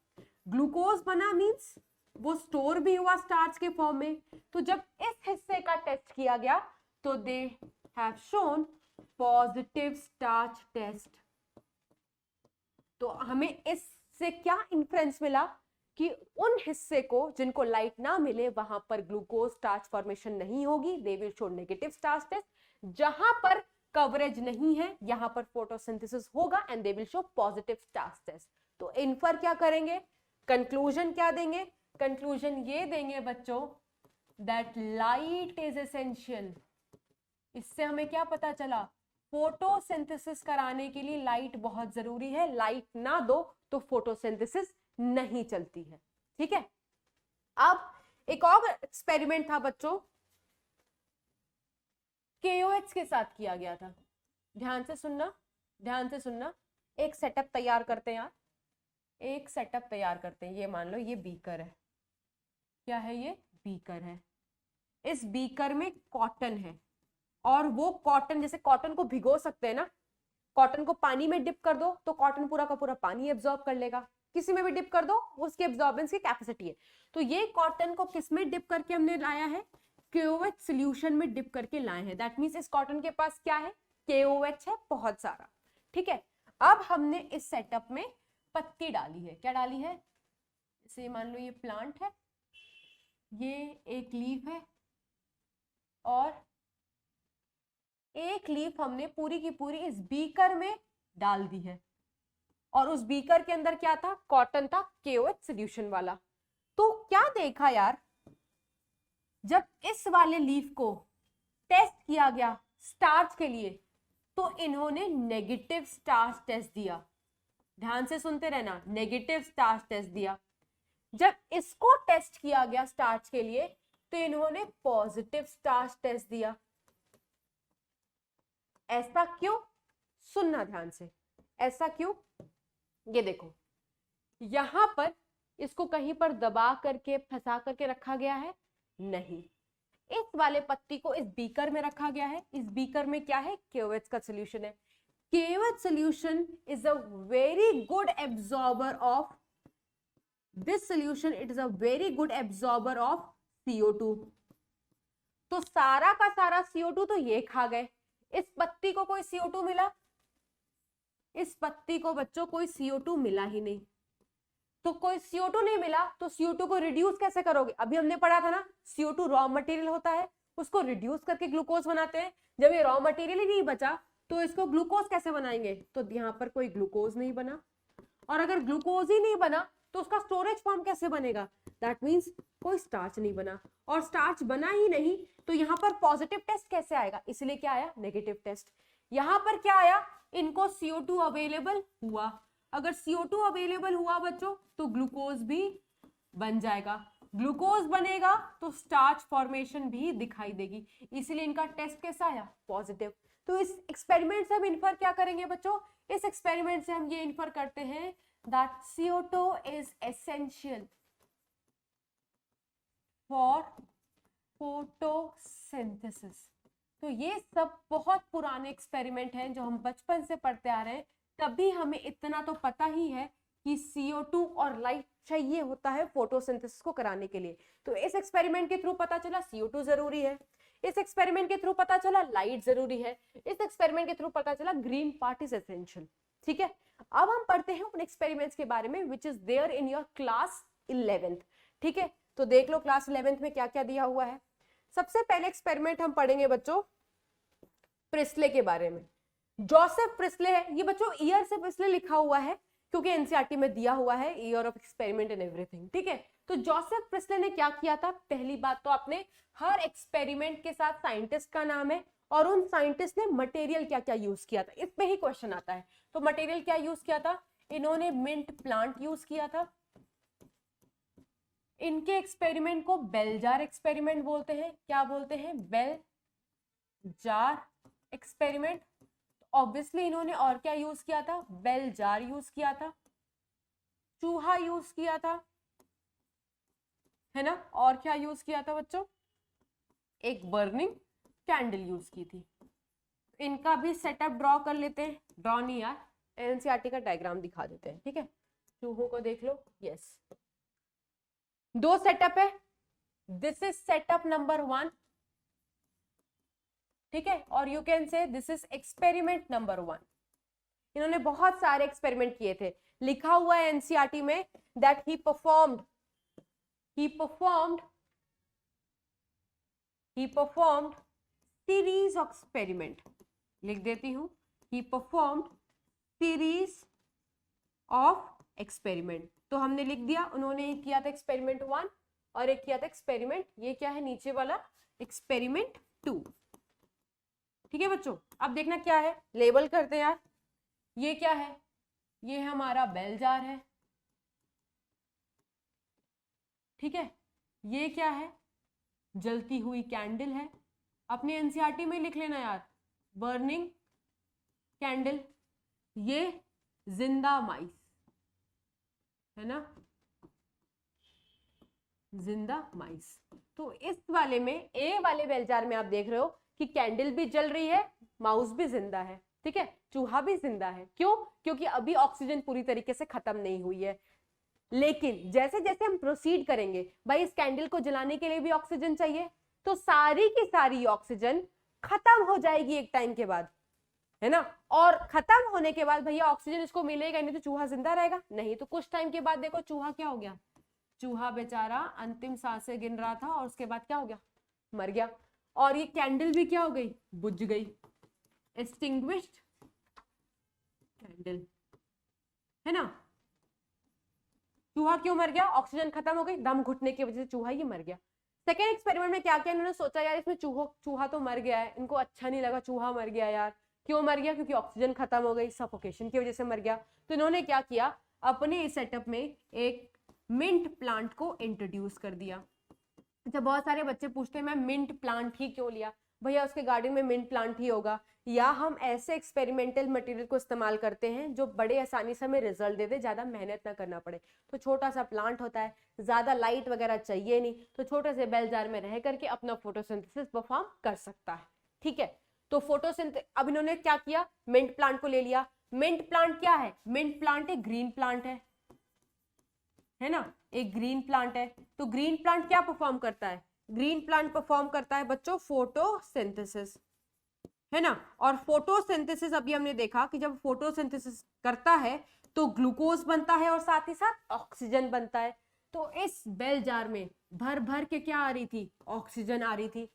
ग्लूकोज बना मीन्स वो स्टोर भी हुआ स्टार्च के फॉर्म में। तो जब इस हिस्से का टेस्ट किया गया तो they have shown positive starch test. तो हमें इससे क्या इन्फ्रेंस मिला कि उन हिस्से को जिनको लाइट ना मिले वहां पर ग्लूकोज स्टार्च फॉर्मेशन नहीं होगी, they will show negative starch test. जहां पर कवरेज नहीं है यहां पर फोटोसिंथेसिस होगा and they will show positive starch test. तो इन्फर क्या करेंगे, कंक्लूजन क्या देंगे, कंक्लूजन ये देंगे बच्चों दैट लाइट इज एसेंशियल। इससे हमें क्या पता चला, फोटोसिंथेसिस कराने के लिए लाइट बहुत जरूरी है, लाइट ना दो तो फोटोसिंथेसिस नहीं चलती है। ठीक है, अब एक और एक्सपेरिमेंट था बच्चों, KOH के साथ किया गया था। ध्यान से सुनना, ध्यान से सुनना। एक सेटअप तैयार करते हैं यार, एक सेटअप तैयार करते हैं। ये मान लो ये बीकर है, क्या है ये, बीकर है। इस बीकर में कॉटन है और वो कॉटन, जैसे कॉटन को भिगो सकते हैं ना, कॉटन को पानी में डिप कर दो तो कॉटन पूरा का पूरा पानी एब्जॉर्ब कर लेगा, किसी में भी डिप कर दो उसकी एब्जॉर्बेंस की कैपेसिटी है। तो ये कॉटन को किस में डिप करके हमने लाया है, KOH सॉल्यूशन में डिप करके लाए हैं। दैट मींस इस कॉटन के पास क्या है, KOH है बहुत सारा। ठीक है, अब हमने इस सेटअप में पत्ती डाली है। क्या डाली है, जैसे मान लो ये प्लांट है, ये एक लीफ है और एक लीफ हमने पूरी की पूरी इस बीकर में डाल दी है और उस बीकर के अंदर क्या था, कॉटन था, KOH सॉल्यूशन वाला। तो क्या देखा यार, जब इस वाले लीफ को टेस्ट किया गया स्टार्च के लिए तो इन्होंने नेगेटिव स्टार्च टेस्ट दिया। ध्यान से सुनते रहना, नेगेटिव स्टार्च टेस्ट दिया। जब इसको टेस्ट किया गया स्टार्च के लिए तो इन्होंने पॉजिटिव स्टार्च टेस्ट दिया। ऐसा क्यों, सुनना ध्यान से, ऐसा क्यों, ये देखो यहां पर इसको कहीं पर दबा करके फंसा करके रखा गया है, नहीं, इस वाले पत्ती को इस बीकर में रखा गया है। इस बीकर में क्या है, KOH का सॉल्यूशन है। KOH solution is a very good absorber of this solution, it is a very good absorber of CO2। तो सारा का सारा CO2 तो ये खा गए, इस पत्ती को कोई CO2 मिला, इस पत्ती को बच्चों कोई CO2 मिला ही नहीं। तो कोई CO2 नहीं मिला तो CO2 को रिड्यूस कैसे करोगे, अभी हमने पढ़ा था ना, CO2 रॉ मटेरियल होता है, उसको रिड्यूस करके ग्लूकोज बनाते हैं। जब ये रॉ मटेरियल ही नहीं बचा तो इसको ग्लूकोज कैसे बनाएंगे, तो यहाँ पर कोई ग्लूकोज नहीं बना, और अगर ग्लूकोज ही नहीं बना तो उसका स्टोरेज फॉर्म कैसे बनेगा, दैट मींस कोई स्टार्च नहीं बना, और स्टार्च बना ही नहीं तो यहाँ पर पॉजिटिव टेस्ट कैसे आएगा, इसलिए क्या आया, नेगेटिव टेस्ट। यहाँ पर क्या आया, इनको CO2 अवेलेबल हुआ, अगर CO2 अवेलेबल हुआ बच्चों तो ग्लूकोज भी बन जाएगा, ग्लूकोज बनेगा तो स्टार्च फॉर्मेशन भी दिखाई देगी, इसलिए इनका टेस्ट कैसा आया, पॉजिटिव। तो इस एक्सपेरिमेंट से हम इन्फर क्या करेंगे बच्चों, इस एक्सपेरिमेंट से हम ये इन्फर करते हैं that CO2 is essential for photosynthesis. तो ये सब बहुत पुराने एक्सपेरिमेंट हैं जो हम बचपन से पढ़ते आ रहे हैं, तभी हमें इतना तो पता ही है कि CO2 और लाइट चाहिए होता है फोटोसिंथेसिस को कराने के लिए। तो इस एक्सपेरिमेंट के थ्रू पता चला CO2 जरूरी है, इस एक्सपेरिमेंट के थ्रू पता चला लाइट जरूरी है, इस एक्सपेरिमेंट के थ्रू पता चला ग्रीन पार्ट इज एसेंशियल। ठीक है, अब हम पढ़ते हैं उन एक्सपेरिमेंट्स के बारे में which is there in your class 11th। ठीक है, तो देख लो क्लास 11th में क्या क्या दिया हुआ है। सबसे पहले एक्सपेरिमेंट हम पढ़ेंगे बच्चों प्रिस्ले के बारे में। जोसेफ प्रिस्ले है, ये बच्चों ईयर से प्रिस्ले लिखा हुआ है क्योंकि एनसीईआरटी में दिया हुआ है year of experiment and everything. ठीक है, तो जोसेफ प्रिस्ले ने क्या किया था, पहली बात तो आपने हर एक्सपेरिमेंट के साथ साइंटिस्ट का नाम है और उन साइंटिस्ट ने मटेरियल क्या क्या यूज किया था, इस पे ही क्वेश्चन आता है। तो मटेरियल क्या यूज किया था, इन्होंने मिंट प्लांट यूज किया था। इनके एक्सपेरिमेंट को बेल जार एक्सपेरिमेंट बोलते हैं। क्या बोलते हैं, बेल जार एक्सपेरिमेंट। ऑब्वियसली इन्होंने और क्या यूज किया था, बेल जार यूज किया था, चूहा यूज किया था, है ना, और क्या यूज किया था बच्चों, एक बर्निंग कैंडल यूज की थी। इनका भी सेटअप ड्रॉ कर लेते हैं, ड्रॉ नहीं यार, एनसीईआरटी का डायग्राम दिखा देते हैं। ठीक है, चूहों को देख लो, यस, 2 सेटअप है, दिस इज सेटअप नंबर 1, ठीक है, और you can say this is experiment number 1। इन्होंने बहुत सारे एक्सपेरिमेंट किए थे, लिखा हुआ है एनसीईआरटी में that he performed series of experiment, लिख देती हूं, ही परफॉर्म्ड सीरीज ऑफ एक्सपेरिमेंट। तो हमने लिख दिया, उन्होंने एक किया था एक्सपेरिमेंट 1 और एक किया था एक्सपेरिमेंट, ये क्या है नीचे वाला, एक्सपेरिमेंट 2, ठीक है बच्चों। अब देखना क्या है, लेबल करते हैं यार, ये क्या है, ये हमारा बेल जार है, ठीक है, ये क्या है, जलती हुई कैंडल है, अपने एनसीईआरटी में लिख लेना यार, बर्निंग कैंडल, ये जिंदा माइस है ना, जिंदा माइस। तो इस वाले में, ए वाले बेल जार में आप देख रहे हो कि कैंडल भी जल रही है, माउस भी जिंदा है, ठीक है, चूहा भी जिंदा है। क्यों? क्योंकि अभी ऑक्सीजन पूरी तरीके से खत्म नहीं हुई है, लेकिन जैसे जैसे हम प्रोसीड करेंगे, भाई इस कैंडल को जलाने के लिए भी ऑक्सीजन चाहिए, तो सारी की सारी ऑक्सीजन खत्म हो जाएगी एक टाइम के बाद, है ना, और खत्म होने के बाद भैया ऑक्सीजन इसको मिलेगा नहीं, तो चूहा जिंदा रहेगा नहीं। तो कुछ टाइम के बाद देखो चूहा क्या हो गया, चूहा बेचारा अंतिम सांसें गिन रहा था और उसके बाद क्या हो गया, मर गया। और ये कैंडल भी क्या हो गई, बुझ गई, एक्सटिंग्विश्ड कैंडल, है ना। चूहा क्यों मर गया, ऑक्सीजन खत्म हो गई, दम घुटने की वजह से चूहा ये मर गया। सेकेंड एक्सपेरिमेंट में क्या किया, इन्होंने सोचा यार इसमें चूहा तो मर गया है, इनको अच्छा नहीं लगा, चूहा मर गया यार, क्यों मर गया, क्योंकि ऑक्सीजन खत्म हो गई, सफोकेशन की वजह से मर गया। तो इन्होंने क्या किया, अपने इस सेटअप में एक मिंट प्लांट को इंट्रोड्यूस कर दिया। अच्छा, बहुत सारे बच्चे पूछते हैं मैं मिंट प्लांट ही क्यों लिया, भैया उसके गार्डन में मिंट प्लांट ही होगा, या हम ऐसे एक्सपेरिमेंटल मटेरियल को इस्तेमाल करते हैं जो बड़े आसानी से हमें रिजल्ट दे दे, ज्यादा मेहनत ना करना पड़े। तो छोटा सा प्लांट होता है, ज्यादा लाइट वगैरह चाहिए नहीं, तो छोटे से बेल जार में रह करके अपना फोटोसिंथेसिस परफॉर्म कर सकता है, ठीक है। तो अब इन्होंने क्या किया, मिंट प्लांट को ले लिया। मिंट प्लांट क्या है, मिंट प्लांट एक ग्रीन प्लांट है ना, एक ग्रीन प्लांट है। तो ग्रीन प्लांट क्या परफॉर्म करता है, ग्रीन प्लांट परफॉर्म करता है बच्चों फोटोसिंथेसिस, है ना। और फोटोसिंथेसिस अभी हमने देखा कि जब फोटोसिंथेसिस करता है तो ग्लूकोज बनता है और साथ ही साथ ऑक्सीजन बनता है। तो इस बेल जार में भर भर के क्या आ रही थी, ऑक्सीजन आ रही थी।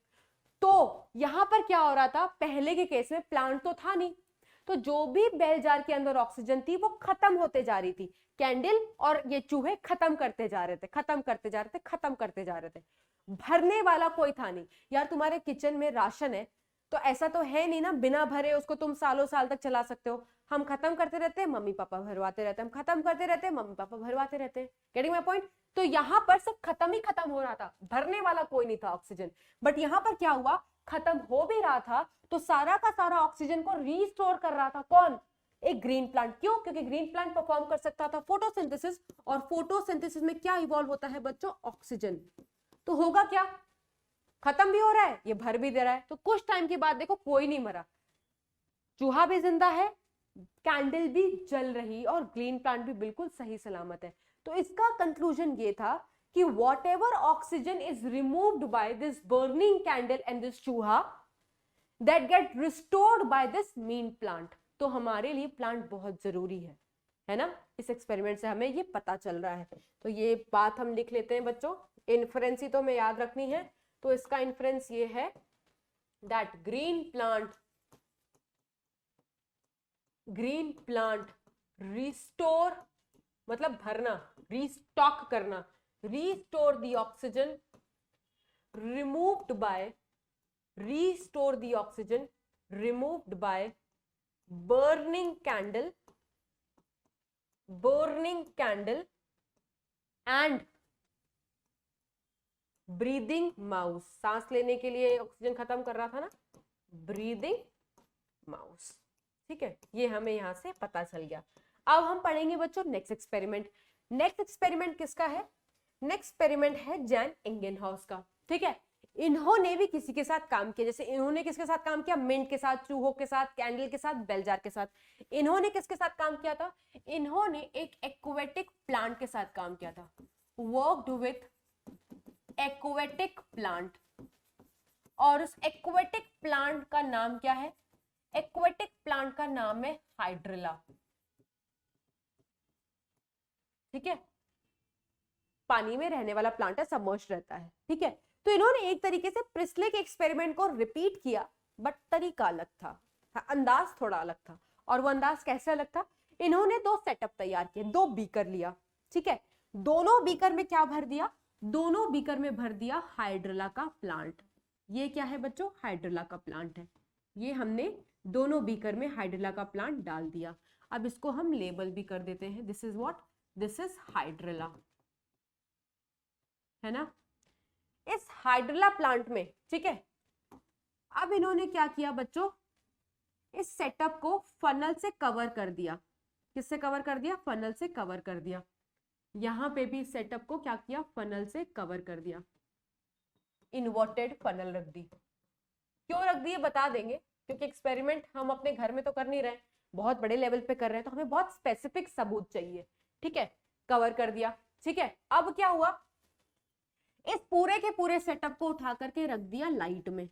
तो यहां पर क्या हो रहा था, पहले के केस में प्लांट तो था नहीं, तो जो भी बेल जार के अंदर ऑक्सीजन थी वो खत्म होते जा रही थी, कैंडल और ये चूहे खत्म करते जा रहे थे, खत्म करते जा रहे थे, खत्म करते जा रहे थे, भरने वाला कोई था नहीं। यार तुम्हारे किचन में राशन है तो ऐसा तो है नहीं ना बिना भरे उसको तुम सालों साल तक चला सकते हो। हम खत्म करते रहते हैं, मम्मी पापा भरवाते रहते हैं, हम खत्म करते रहते हैं, मम्मी पापा भरवाते रहते हैं। Getting my point. तो यहाँ पर सब खत्म ही खत्म हो रहा था, भरने वाला कोई नहीं था ऑक्सीजन। बट यहाँ पर क्या हुआ, खत्म हो भी रहा था तो सारा का सारा ऑक्सीजन को रीस्टोर कर रहा था कौन, एक ग्रीन प्लांट। क्यों? क्योंकि ग्रीन प्लांट परफॉर्म कर सकता था फोटोसिंथेसिस, और फोटोसिंथेसिस में क्या इवॉल्व होता है बच्चों, ऑक्सीजन। तो होगा क्या, खत्म भी हो रहा है, ये भर भी दे रहा है। तो कुछ टाइम के बाद देखो कोई नहीं मरा, चूहा भी जिंदा है, कैंडल भी जल रही और ग्रीन प्लांट भी बिल्कुल सही सलामत है। तो इसका कंक्लूजन ये था कि whatever oxygen is removed by this burning candle and this चूहा, that get restored by this mean plant. तो हमारे लिए प्लांट बहुत जरूरी है ना। इस एक्सपेरिमेंट से हमें ये पता चल रहा है। तो ये बात हम लिख लेते हैं बच्चों, इन्फ्रेंस ही तो हमें याद रखनी है। तो इसका इन्फ्रेंस ये है दैट ग्रीन प्लांट रिस्टोर, मतलब भरना, रीस्टॉक करना, restore the oxygen removed by burning candle and breathing mouse। सांस लेने के लिए ऑक्सीजन खत्म कर रहा था ना, breathing mouse। ठीक है, ये हमें यहां से पता चल गया। अब हम पढ़ेंगे बच्चों नेक्स्ट एक्सपेरिमेंट। नेक्स्ट एक्सपेरिमेंट किसका है? नेक्स्ट एक्सपेरिमेंट है जैन इंगेनहाउस का। ठीक है, इन्होंने भी किसी के साथ काम किया, जैसे इन्होंने किसके साथ काम किया, मिंट के साथ, चूहों के साथ, कैंडल के साथ, बेल जार के साथ। इन्होंने किसके साथ काम किया था, इन्होंने एक एक्वेटिक प्लांट के साथ काम किया था, वर्कड विथ एक्वेटिक प्लांट। और उस एक्वेटिक प्लांट का नाम क्या है, एक्वेटिक प्लांट का नाम है हाइड्रिला। ठीक है, पानी में रहने वाला प्लांट है, सबमर्ज्ड रहता है। ठीक है, तो इन्होंने एक तरीके से प्रिस्ले के एक्सपेरिमेंट को रिपीट किया, बट तरीका अलग था, अंदाज थोड़ा अलग था। और वो अंदाज कैसे अलग था, इन्होंने दो सेटअप तैयार किए, दो बीकर लिया। ठीक है, दोनों बीकर में क्या भर दिया, दोनों बीकर में भर दिया हाइड्रिला का प्लांट। ये क्या है बच्चों, हाइड्रिला का प्लांट है। ये हमने दोनों बीकर में हाइड्रिला का प्लांट डाल दिया। अब इसको हम लेबल भी कर देते हैं, this is what, this is hydrilla, है ना। इस हाइड्रिला प्लांट में, ठीक है, अब इन्होंने क्या किया बच्चों, इस सेटअप को फनल से कवर कर दिया। किससे कवर कर दिया, फनल से कवर कर दिया। यहां पे भी सेटअप को क्या किया, फनल से कवर कर दिया, इन्वर्टेड फनल रख दी। क्यों रख दी बता देंगे, क्योंकि एक्सपेरिमेंट हम अपने घर में तो कर नहीं रहे, बहुत बड़े लेवल पे कर रहे हैं, तो हमें बहुत स्पेसिफिक सबूत चाहिए। ठीक है, कवर कर दिया। ठीक है, अब क्या हुआ, इस पूरे के पूरे सेटअप को उठा करके रख दिया लाइट में।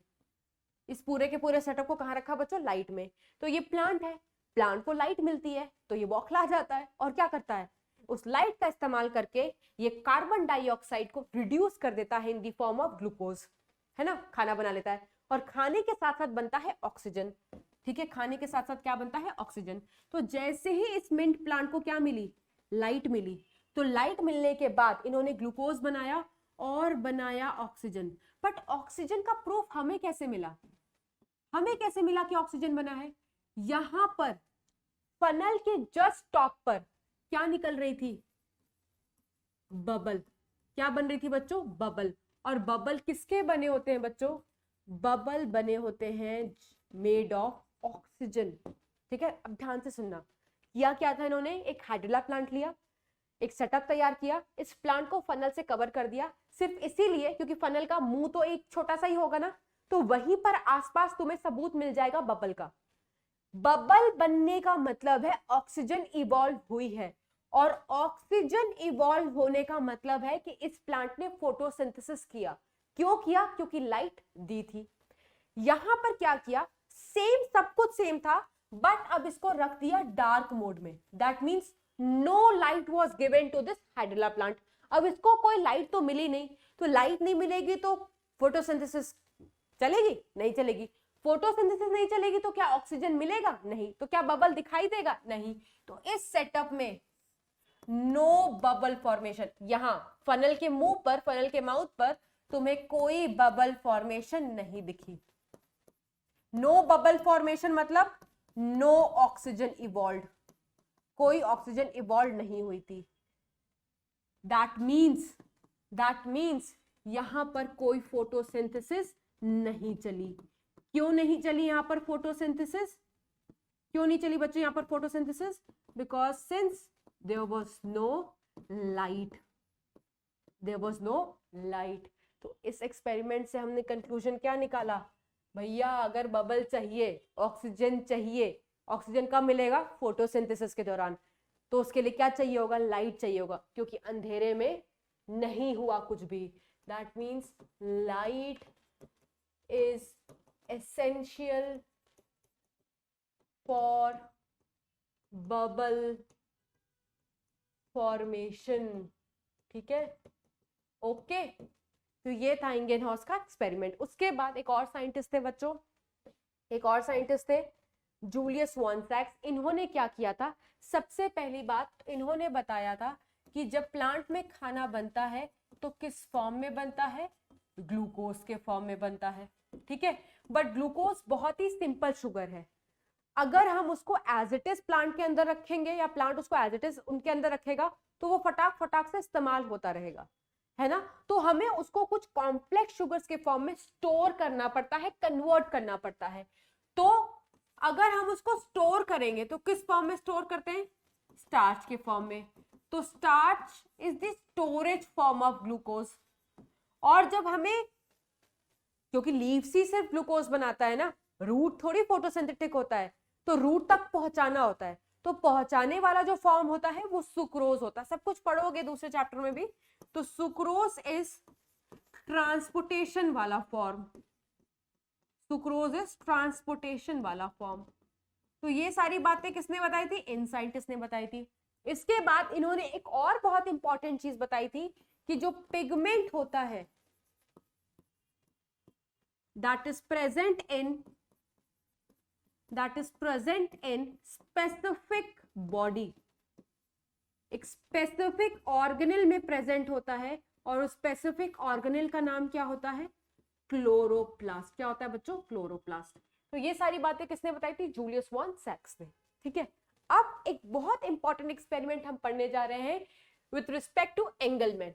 इस पूरे के पूरे सेटअप को कहां रखा बच्चों, लाइट में। तो ये प्लांट है, प्लांट को लाइट मिलती है तो ये बौखला जाता है, और क्या करता है, उस लाइट का इस्तेमाल करके ये कार्बन डाइऑक्साइड को रिड्यूस कर देता है इन दी फॉर्म ऑफ ग्लूकोज, है ना, खाना बना लेता है। और खाने के साथ साथ बनता है ऑक्सीजन। ठीक है, खाने के साथ साथ क्या बनता है, ऑक्सीजन। तो जैसे ही इस मिंट प्लांट को क्या मिली, लाइट मिली, तो लाइट मिलने के बाद इन्होंने ग्लूकोज बनाया और बनाया ऑक्सीजन। बट ऑक्सीजन का प्रूफ हमें कैसे मिला, हमें कैसे मिला कि ऑक्सीजन बना है, यहां पर फनल के जस्ट टॉप पर क्या निकल रही थी, बबल। क्या बन रही थी बच्चों, बबल। और बबल किसके बने होते हैं बच्चों, बबल बने होते हैं मेड ऑफ ऑक्सीजन। ठीक है, अब ध्यान से सुनना, किया क्या था इन्होंने, एक हाइड्रिला प्लांट लिया, एक सेटअप तैयार किया, इस प्लांट को फनल से कवर कर दिया, सिर्फ इसीलिए क्योंकि फनल का मुंह तो एक छोटा सा ही होगा ना, तो वहीं पर आसपास तुम्हें सबूत मिल जाएगा बबल का। बबल बनने का मतलब है ऑक्सीजन इवॉल्व हुई है, और ऑक्सीजन इवॉल्व होने का मतलब है कि इस प्लांट ने फोटोसिंथेसिस किया। क्यों किया, क्योंकि लाइट दी थी। यहां पर क्या किया, सेम, सब कुछ सेम था, बट अब इसको रख दिया डार्क मोड में। That means no light was given to this hydrilla plant. अब इसको कोई लाइट तो मिली नहीं, तो लाइट नहीं मिलेगी तो फोटोसिंथेसिस चलेगी, नहीं चलेगी। फोटोसिंथेसिस नहीं चलेगी तो क्या ऑक्सीजन मिलेगा, नहीं। तो क्या बबल दिखाई देगा, नहीं। तो इस सेटअप में नो बबल फॉर्मेशन। यहां फनल के मुंह पर, फनल के माउथ पर तुम्हें कोई बबल फॉर्मेशन नहीं दिखी। नो बबल फॉर्मेशन मतलब नो ऑक्सीजन इवॉल्व, कोई ऑक्सीजन इवॉल्व नहीं हुई थी। दैट मीन्स यहां पर कोई फोटोसिंथेसिस नहीं चली। क्यों नहीं चली यहां पर फोटोसिंथेसिस, क्यों नहीं चली बच्चों यहां पर photosynthesis, because since there was no light. तो इस एक्सपेरिमेंट से हमने कंक्लूजन क्या निकाला, भैया अगर बबल चाहिए, ऑक्सीजन चाहिए, ऑक्सीजन कब मिलेगा, फोटोसिंथेसिस के दौरान। तो उसके लिए क्या चाहिए होगा, लाइट चाहिए होगा, क्योंकि अंधेरे में नहीं हुआ कुछ भी। That means light is essential for bubble formation. ठीक है, ओके। तो ये था इंगेनहॉर्स का एक्सपेरिमेंट। उसके बाद एक और साइंटिस्ट थे बच्चों, एक और साइंटिस्ट थे जूलियस वॉनसैक्स। इन्होंने क्या किया था, सबसे पहली बात इन्होंने बताया था कि जब प्लांट में खाना बनता है तो किस फॉर्म में बनता है, ग्लूकोज के फॉर्म में बनता है। ठीक है, बट ग्लूकोज बहुत ही सिंपल शुगर है। अगर हम उसको एज इट इज प्लांट के अंदर रखेंगे या प्लांट उसको एज इट इज उनके अंदर रखेगा तो वो फटाक से इस्तेमाल होता रहेगा, है ना। तो हमें उसको कुछ कॉम्प्लेक्स शुगर्स के फॉर्म में स्टोर करना पड़ता है, कन्वर्ट करना पड़ता है। तो अगर हम उसको स्टोर करेंगे तो किस फॉर्म में स्टोर करते हैं, स्टार्च के फॉर्म में। तो starch is the storage form of glucose. और जब हमें क्योंकि लीव्स ही सिर्फ ग्लूकोज बनाता है ना, रूट थोड़ी फोटोसिंथेटिक होता है, तो रूट तक पहुंचाना होता है, तो पहुंचाने वाला जो फॉर्म होता है वो सुक्रोज होता है। सब कुछ पढ़ोगे दूसरे चैप्टर में भी। तो सुक्रोज इज ट्रांसपोर्टेशन वाला फॉर्म, सुक्रोज इज ट्रांसपोर्टेशन वाला फॉर्म। तो ये सारी बातें किसने बताई थी? इन साइंटिस्ट ने बताई थी। इसके बाद इन्होंने एक और बहुत इंपॉर्टेंट चीज बताई थी कि जो पिगमेंट होता है that is present in specific body, एक स्पेसिफिक ऑर्गेनल में प्रेजेंट होता है, और उस स्पेसिफिक ऑर्गेनल का नाम क्या होता है? क्लोरोप्लास्ट। क्या होता है बच्चों? क्लोरोप्लास्ट। तो ये सारी बातें किसने बताई थी? जूलियस वॉन सैक्स ने। ठीक है, अब एक बहुत इंपॉर्टेंट एक्सपेरिमेंट हम पढ़ने जा रहे हैं विथ रिस्पेक्ट टू एंगलमैन।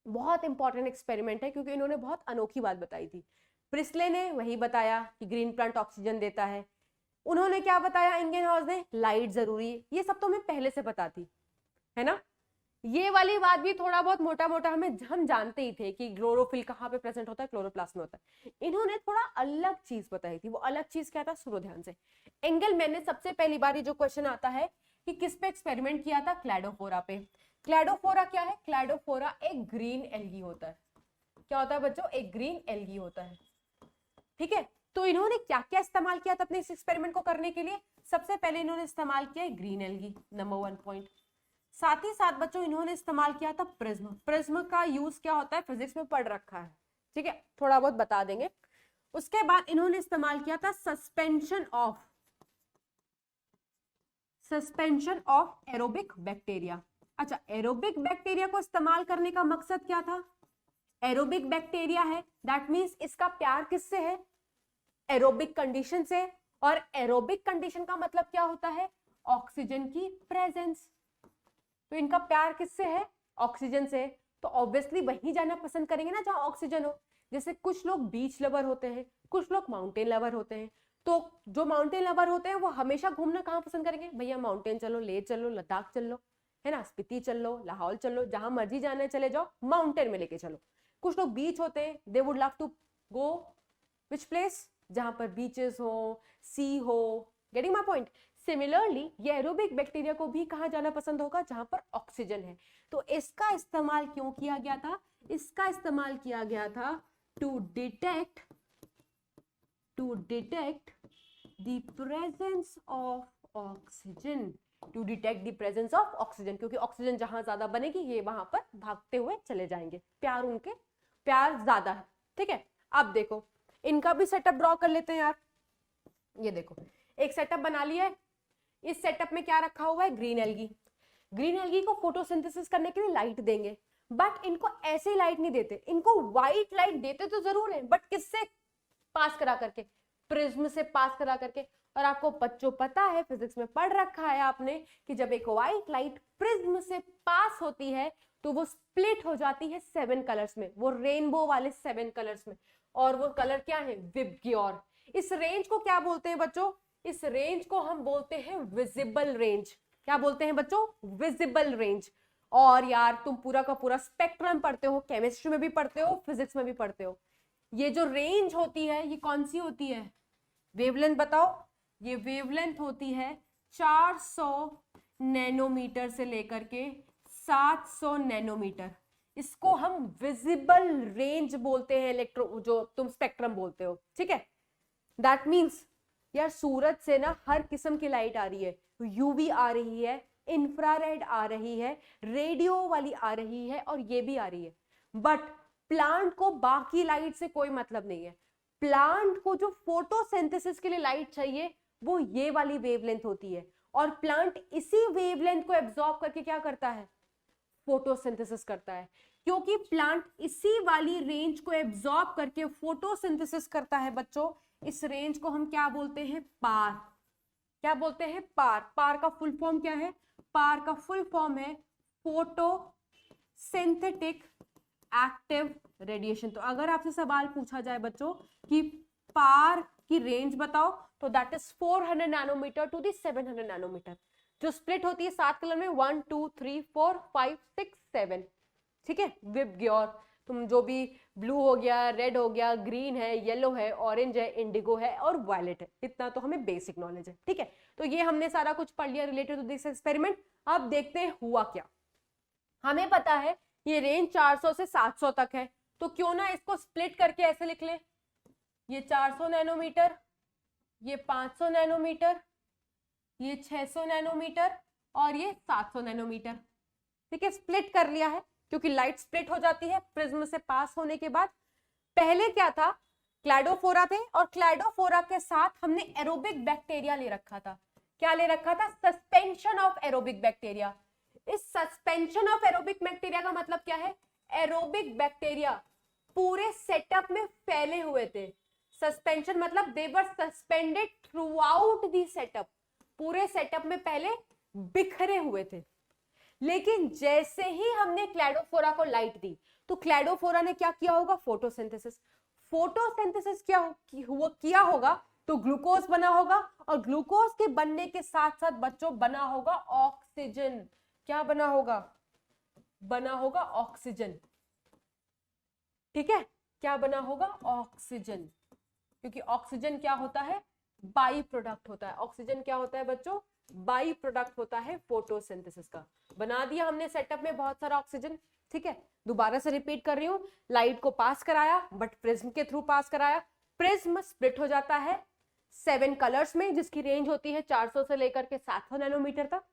बहुत इंपॉर्टेंट एक्सपेरिमेंट है क्योंकि इन्होंने बहुत अनोखी बात बताई थी। प्रिस्ले ने वही बताया कि ग्रीन प्लांट ऑक्सीजन देता है। उन्होंने क्या बताया? इंगेनहाउस ने लाइट जरूरी है। ये सब तो हमें पहले से पता थी, है ना। ये वाली बात भी थोड़ा बहुत मोटा मोटा हम जानते ही थे कि क्लोरोफिल कहाँ पे प्रेजेंट होता है, क्लोरोप्लास्ट में होता है। इन्होंने थोड़ा अलग चीज बताई थी। वो अलग चीज क्या था? सुनो ध्यान से। एंगलमैन ने सबसे पहली बार, जो क्वेश्चन आता है कि किस पे एक्सपेरिमेंट किया था? क्लैडोफोरा पे। क्लैडोफोरा क्या है? क्लैडोफोरा एक ग्रीन एल्गी होता है। क्या होता है बच्चों? एक ग्रीन एल्गी होता है। ठीक है, तो इन्होंने क्या क्या इस्तेमाल किया था अपने इस एक्सपेरिमेंट को करने के लिए? सबसे पहले इन्होंने इस्तेमाल किया ग्रीन एल्गी, नंबर 1 पॉइंट। साथ ही साथ बच्चों इन्होंने इस्तेमाल किया था प्रिज्म। प्रिज्म का यूज क्या होता है? फिजिक्स में पढ़ रखा है, ठीक है, थोड़ा बहुत बता देंगे। उसके बाद इन्होंने इस्तेमाल किया था सस्पेंशन ऑफ एरोबिक बैक्टीरिया। अच्छा, एरोबिक बैक्टीरिया को इस्तेमाल करने का मकसद क्या था? एरोबिक बैक्टीरिया है, दैट मींस इसका प्यार किससे है? एरोबिक कंडीशन से। और एरोबिक कंडीशन का मतलब क्या होता है? ऑक्सीजन की प्रेजेंस। तो इनका प्यार किससे है? ऑक्सीजन से। तो ऑब्वियसली वहीं जाना पसंद करेंगे ना जहां ऑक्सीजन हो। जैसे कुछ लोग बीच लवर होते हैं, कुछ लोग माउंटेन लवर होते हैं। तो जो माउंटेन लवर होते हैं वो हमेशा घूमना कहाँ पसंद करेंगे? भैया माउंटेन चलो, ले चलो, लद्दाख चल लो, है ना, स्पीति चल लो, लाहौल चल लो, जहां मर्जी जाना है चले जाओ, माउंटेन में लेके चलो। कुछ लोग बीच होते हैं, they would love to go which place? जहां पर बीचेस हो, सी हो। Getting my point? सिमिलरली ये एरोबिक बैक्टीरिया को भी कहां जाना पसंद होगा? जहां पर ऑक्सीजन है। तो इसका इस्तेमाल क्यों किया गया था? इसका इस्तेमाल किया गया था to detect the presence of oxygen. To detect the presence of oxygen, क्योंकि ऑक्सीजन जहां ज्यादा बनेगी ये वहां पर भागते हुए चले जाएंगे। प्यार ज्यादा है। ठीक है, अब देखो इनका भी सेटअप ड्रॉ कर लेते हैं यार। ये देखो, एक सेटअप बना लिया है। इस सेटअप में क्या रखा हुआ है? Green algae. ग्रीन एल्गी को फोटोसिंथेसिस करने के लिए लाइट देंगे, बट इनको ऐसे लाइट नहीं देते, इनको व्हाइट लाइट देते तो जरूर है, बट किससे पास करा करके? प्रिज्म से पास करा करके। और आपको बच्चों पता है, फिजिक्स में पढ़ रखा है आपने कि जब एक व्हाइट लाइट प्रिज्म से पास होती है तो वो स्प्लिट हो जाती है 7 कलर्स में, वो रेनबो वाले 7 कलर्स में। और वो कलर क्या है? विबग्योर। इस रेंज को क्या बोलते हैं बच्चों? इस रेंज को हम बोलते हैं विजिबल रेंज। क्या बोलते हैं बच्चों? Visible range. और यार तुम पूरा का पूरा स्पेक्ट्रम पढ़ते हो, केमिस्ट्री में भी पढ़ते हो, फिजिक्स में भी पढ़ते हो। ये जो रेंज होती है ये कौन सी होती है? वेवलेंथ बताओ। ये वेवलेंथ होती है 400 नैनोमीटर से लेकर के 700 नैनोमीटर। इसको हम विजिबल रेंज बोलते हैं, जो तुम स्पेक्ट्रम बोलते हो। ठीक है, दैट मीन्स यार सूरज से ना हर किस्म की लाइट आ रही है। यूवी आ रही है, इंफ्रारेड आ रही है, रेडियो वाली आ रही है, और ये भी आ रही है। बट प्लांट को बाकी लाइट से कोई मतलब नहीं है। प्लांट को जो फोटोसिंथेसिस के लिए लाइट चाहिए वो ये वाली वेवलेंथ होती है, और प्लांट इसी वेवलेंथ को एब्जॉर्ब करके क्या करता है? फोटोसिंथेसिस करता है। क्योंकि प्लांट इसी वाली रेंज को एब्जॉर्ब करके फोटोसिंथेसिस करता है बच्चों, इस रेंज को हम क्या बोलते हैं? पार। क्या बोलते हैं? पार। पार का फुल फॉर्म क्या है? पार का फुल फॉर्म है फोटोसिंथेटिक एक्टिव रेडिएशन। तो अगर आपसे सवाल पूछा जाए बच्चों कि पार की रेंज बताओ, तो that is 400 nanometer to the 700 nanometer, जो स्प्लिट होती है 7 कलर में, 1 2 3 4 5 6 7। ठीक है, विबग्योर। तुम जो भी ब्लू हो गया, रेड हो गया, ग्रीन है, येलो है, ऑरेंज है, इंडिगो है और वायलेट है। इतना तो हमें बेसिक नॉलेज है, ठीक है। तो ये हमने सारा कुछ पढ़ लिया रिलेटेड टू दिस एक्सपेरिमेंट। अब देखते हैं हुआ क्या। हमें पता है ये रेंज 400 से 700 तक है, तो क्यों ना इसको स्प्लिट करके ऐसे लिख लें, ये 400 नैनोमीटर, ये 500 नैनोमीटर, ये 600 नैनोमीटर और ये 700 नैनोमीटर। ठीक है, स्प्लिट कर लिया है क्योंकि लाइट स्प्लिट हो जाती है प्रिज्म से पास होने के बाद। पहले क्या था, क्लैडोफोरा थे और क्लैडोफोरा के साथ हमने एरोबिक बैक्टीरिया ले रखा था। क्या ले रखा था? Suspension of aerobic bacteria. इस सस्पेंशन ऑफ एरोबिक बैक्टीरिया का मतलब क्या है? एरोबिक बैक्टीरिया पूरे सेटअप में फैले हुए थे। सस्पेंशन मतलब they were suspended throughout the setup, पूरे सेटअप में पहले बिखरे हुए थे। लेकिन जैसे ही हमने क्लैडोफोरा को लाइट दी तो क्लैडोफोरा ने क्या किया होगा? फोटोसिंथेसिस। फोटोसिंथेसिस किया होगा तो ग्लूकोज बना होगा और ग्लूकोज के बनने के साथ साथ बच्चों बना होगा ऑक्सीजन। क्या बना होगा? बना होगा ऑक्सीजन। ठीक है, क्या बना होगा? ऑक्सीजन। क्योंकि ऑक्सीजन क्या होता है? बाई प्रोडक्ट होता है। ऑक्सीजन क्या होता है बच्चों? बाई प्रोडक्ट होता है फोटोसिंथेसिस का। बना दिया हमने सेटअप में बहुत सारा ऑक्सीजन। ठीक है, दोबारा से रिपीट कर रही हूं, लाइट को पास कराया बट प्रिज्म के थ्रू पास कराया। प्रिज्म स्प्लिट हो जाता है 7 कलर्स में जिसकी रेंज होती है 400 से लेकर के 700 नैनोमीटर तक।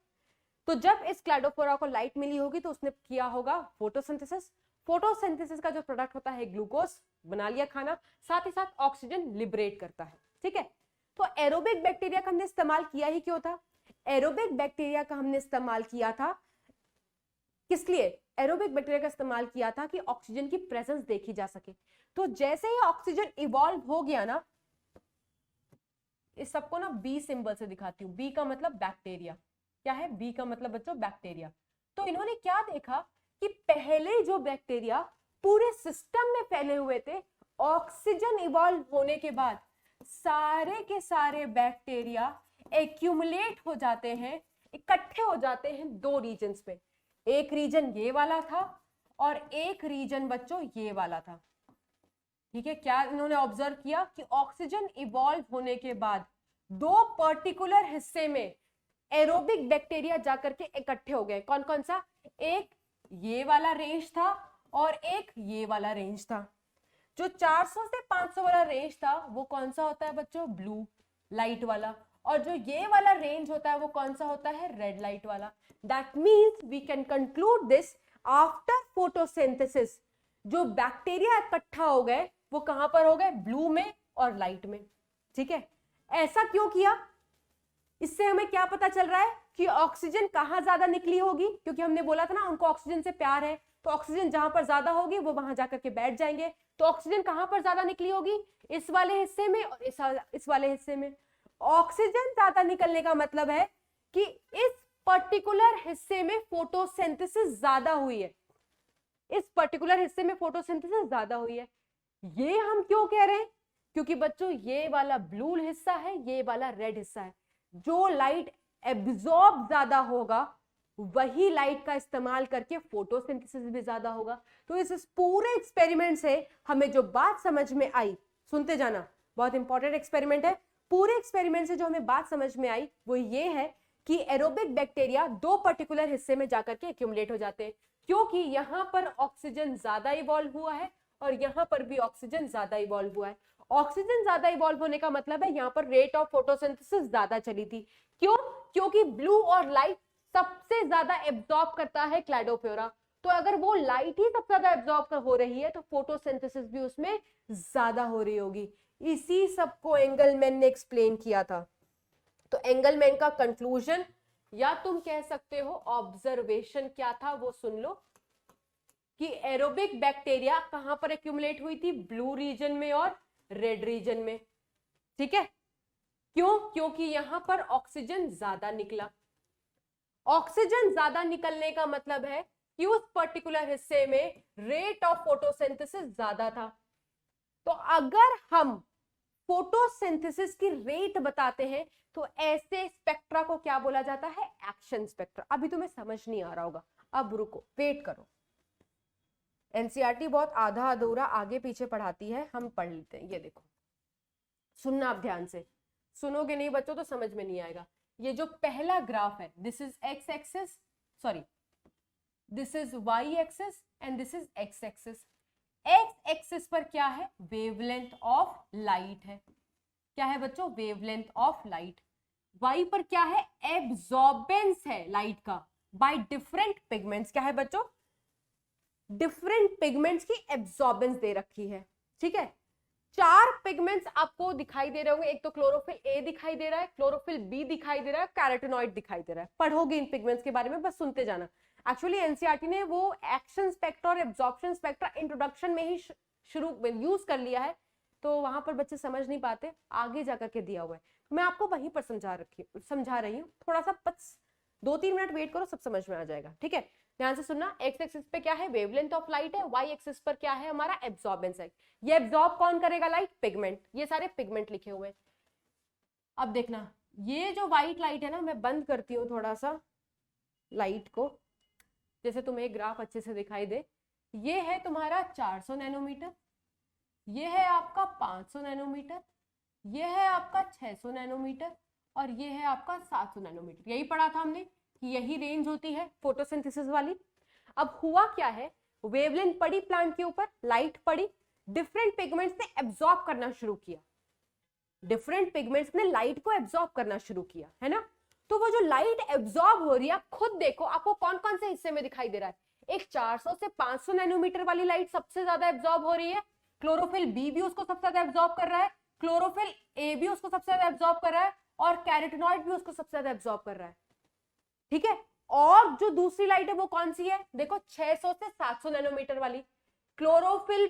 तो जब इस क्लैडोफोरा को लाइट मिली होगी तो उसने किया होगा फोटोसिंथेसिस। फोटोसिंथेसिस का जो प्रोडक्ट होता है ग्लूकोज, बना लिया खाना, साथ ही साथ ऑक्सीजन लिबरेट करता है। ठीक है, तो एरोबिक बैक्टीरिया का हमने इस्तेमाल किया ही क्यों था? एरोबिक बैक्टीरिया का हमने इस्तेमाल किया था किस लिए? एरोबिक बैक्टीरिया का इस्तेमाल किया था कि ऑक्सीजन की प्रेजेंस देखी जा सके। तो जैसे ही ऑक्सीजन इवॉल्व हो गया ना, इस सबको ना बी सिंबल से दिखाती हूं। बी का मतलब बैक्टीरिया। क्या है? बी का मतलब बच्चों बैक्टीरिया। तो इन्होंने क्या देखा कि पहले जो बैक्टीरिया पूरे सिस्टम में फैले हुए थे, ऑक्सीजन इवॉल्व होने के बाद सारे के सारे बैक्टीरिया एक्यूमुलेट हो जाते हैं, इकट्ठे हो जाते हैं 2 रीजन्स पे। एक रीजन ये वाला था और एक रीजन बच्चों ये वाला था। ठीक है, क्या इन्होंने ऑब्जर्व किया कि ऑक्सीजन इवॉल्व होने के बाद 2 पर्टिकुलर हिस्से में एरोबिक बैक्टीरिया जाकर के इकट्ठे हो गए। कौन कौन सा? एक ये वाला रेंज था और एक ये वाला रेंज था। जो 400 से 500 वाला रेंज था वो कौन सा होता है बच्चों? ब्लू लाइट वाला। और जो ये वाला रेंज होता है वो कौन सा होता है? रेड लाइट वाला। That means we can conclude this after photosynthesis जो बैक्टीरिया इकट्ठा हो गए वो कहां पर हो गए? ब्लू में और लाइट में। ठीक है, ऐसा क्यों किया? इससे हमें क्या पता चल रहा है कि ऑक्सीजन कहां ज्यादा निकली होगी, क्योंकि हमने बोला था ना उनको ऑक्सीजन से प्यार है, तो ऑक्सीजन जहां पर ज्यादा होगी वो वहां जाकर के बैठ जाएंगे। तो ऑक्सीजन कहां पर ज्यादा निकली होगी? इस वाले हिस्से में और इस वाले हिस्से में। ऑक्सीजन ज्यादा निकलने का मतलब है कि इस पर्टिकुलर हिस्से में फोटोसिंथेसिस ज्यादा हुई है। इस पर्टिकुलर हिस्से में फोटोसिंथेसिस ज्यादा हुई है। ये हम क्यों कह रहे हैं? क्योंकि बच्चों ये वाला ब्लू हिस्सा है, ये वाला रेड हिस्सा है। जो लाइट एब्जॉर्ब ज्यादा होगा वही लाइट का इस्तेमाल करके फोटोसिंथेसिस भी ज्यादा होगा। तो इस पूरे एक्सपेरिमेंट से हमें जो बात समझ में आई, सुनते जाना, बहुत इंपॉर्टेंट एक्सपेरिमेंट है। पूरे एक्सपेरिमेंट से जो हमें बात समझ में आई वो ये है कि एरोबिक बैक्टीरिया 2 पर्टिकुलर हिस्से में जाकर के एक्यूमुलेट हो जाते हैं, क्योंकि यहां पर ऑक्सीजन ज्यादा इवॉल्व हुआ है और यहां पर भी ऑक्सीजन ज्यादा इवॉल्व हुआ है। ऑक्सीजन ज्यादा इवॉल्व होने का मतलब है यहाँ पर रेट ऑफ फोटोसिंथेसिस ज्यादा चली थी। क्यों? क्योंकि ब्लू और लाइट सबसे ज्यादा एब्जॉर्ब करता है क्लैडोफोरा। तो अगर वो लाइट ही सबसे ज्यादा एब्जॉर्ब हो रही है तो फोटोसिंथेसिस भी उसमें ज्यादा हो रही होगी। इसी सबको एंगलमैन ने एक्सप्लेन किया था। तो एंगलमैन का कंक्लूजन या तुम कह सकते हो ऑब्जर्वेशन क्या था वो सुन लो, कि एरोबिक बैक्टीरिया कहां पर एक्यूमुलेट हुई थी? ब्लू रीजन में और रेड रीजन में। ठीक है, क्यों? क्योंकि यहां पर ऑक्सीजन ज्यादा निकला। ऑक्सीजन ज्यादा निकलने का मतलब है कि उस पर्टिकुलर हिस्से में रेट ऑफ फोटोसिंथेसिस ज्यादा था। तो अगर हम फोटोसिंथेसिस की रेट बताते हैं तो ऐसे स्पेक्ट्रा को क्या बोला जाता है? Action spectra. अभी तुम्हें समझ नहीं आ रहा होगा, अब रुको, वेट करो। एनसीईआरटी बहुत आधा अधूरा आगे पीछे पढ़ाती है, हम पढ़ लेते हैं। ये देखो, सुनना आप ध्यान से, सुनोगे नहीं बच्चों तो समझ में नहीं आएगा। ये जो पहला ग्राफ है, this is x axis, sorry this is y axis and this is x axis. X axis पर क्या है? वेवलेंथ ऑफ लाइट है। क्या है बच्चों? Wavelength of light. वाई पर क्या है? एब्जॉर्बेंस है लाइट का बाय डिफरेंट पिगमेंट्स। क्या है बच्चों? डिफरेंट पिगमेंट्स की एब्जॉर्बेंस दे रखी है। ठीक है, 4 पिगमेंट्स आपको दिखाई दे रहे होंगे। एक तो क्लोरोफिल ए दिखाई दे रहा है, क्लोरोफिल बी दिखाई दे रहा है, कैरोटीनॉइड दिखाई दे रहा है। पढ़ोगे इन पिगमेंट्स के बारे में, बस सुनते जाना। एक्चुअली एनसीईआरटी ने वो एक्शन स्पेक्ट्रा और एब्जॉर्प्शन स्पेक्ट्रा इंट्रोडक्शन में ही शुरू यूज कर लिया है, तो वहां पर बच्चे समझ नहीं पाते, आगे जाकर के दिया हुआ है। मैं आपको वहीं पर समझा रही हूँ। थोड़ा सा 2-3 मिनट वेट करो, सब समझ में आ जाएगा। ठीक है, ध्यान से सुनना। एक्स एक्सिस पे क्या है? वेवलेंथ ऑफ लाइट है। वाई एक्सिस पर क्या है? हमारा एब्जॉर्बेंस है। ये एब्जॉर्ब कौन करेगा लाइट? पिगमेंट। ये सारे पिगमेंट लिखे हुए हैं। अब देखना, ये जो व्हाइट लाइट है ना, मैं बंद करती हूँ थोड़ा सा लाइट को, जैसे तुम्हें ग्राफ अच्छे से दिखाई दे। ये है तुम्हारा 400 नैनोमीटर, ये है आपका 500 नैनोमीटर, ये है आपका 600 नैनोमीटर और ये है आपका 700 नैनोमीटर। यही पढ़ा था हमने कि यही रेंज होती है फोटोसिंथेसिस वाली। अब हुआ क्या है? वेवलेंथ पड़ी प्लांट के ऊपर, लाइट पड़ी, डिफरेंट पिगमेंट्स ने एब्जॉर्ब करना शुरू किया। डिफरेंट पिगमेंट्स ने लाइट को एब्जॉर्ब करना शुरू किया, है ना? तो वो जो लाइट एब्जॉर्ब हो रही है, खुद देखो आपको कौन कौन से हिस्से में दिखाई दे रहा है। एक 400 से 500 नैनोमीटर वाली लाइट सबसे ज्यादा एब्जॉर्ब हो रही है। क्लोरोफिल बी भी उसको सबसे ज्यादा एब्जॉर्ब कर रहा है, क्लोरोफिल ए भी उसको सबसे ज्यादा एब्जॉर्ब कर रहा है और कैरोटीनॉइड भी उसको सबसे ज्यादा एब्जॉर्ब कर रहा है। ठीक है, और जो दूसरी लाइट है वो कौन सी है? देखो 600 से 700 नैनोमीटर वाली। क्लोरोफिल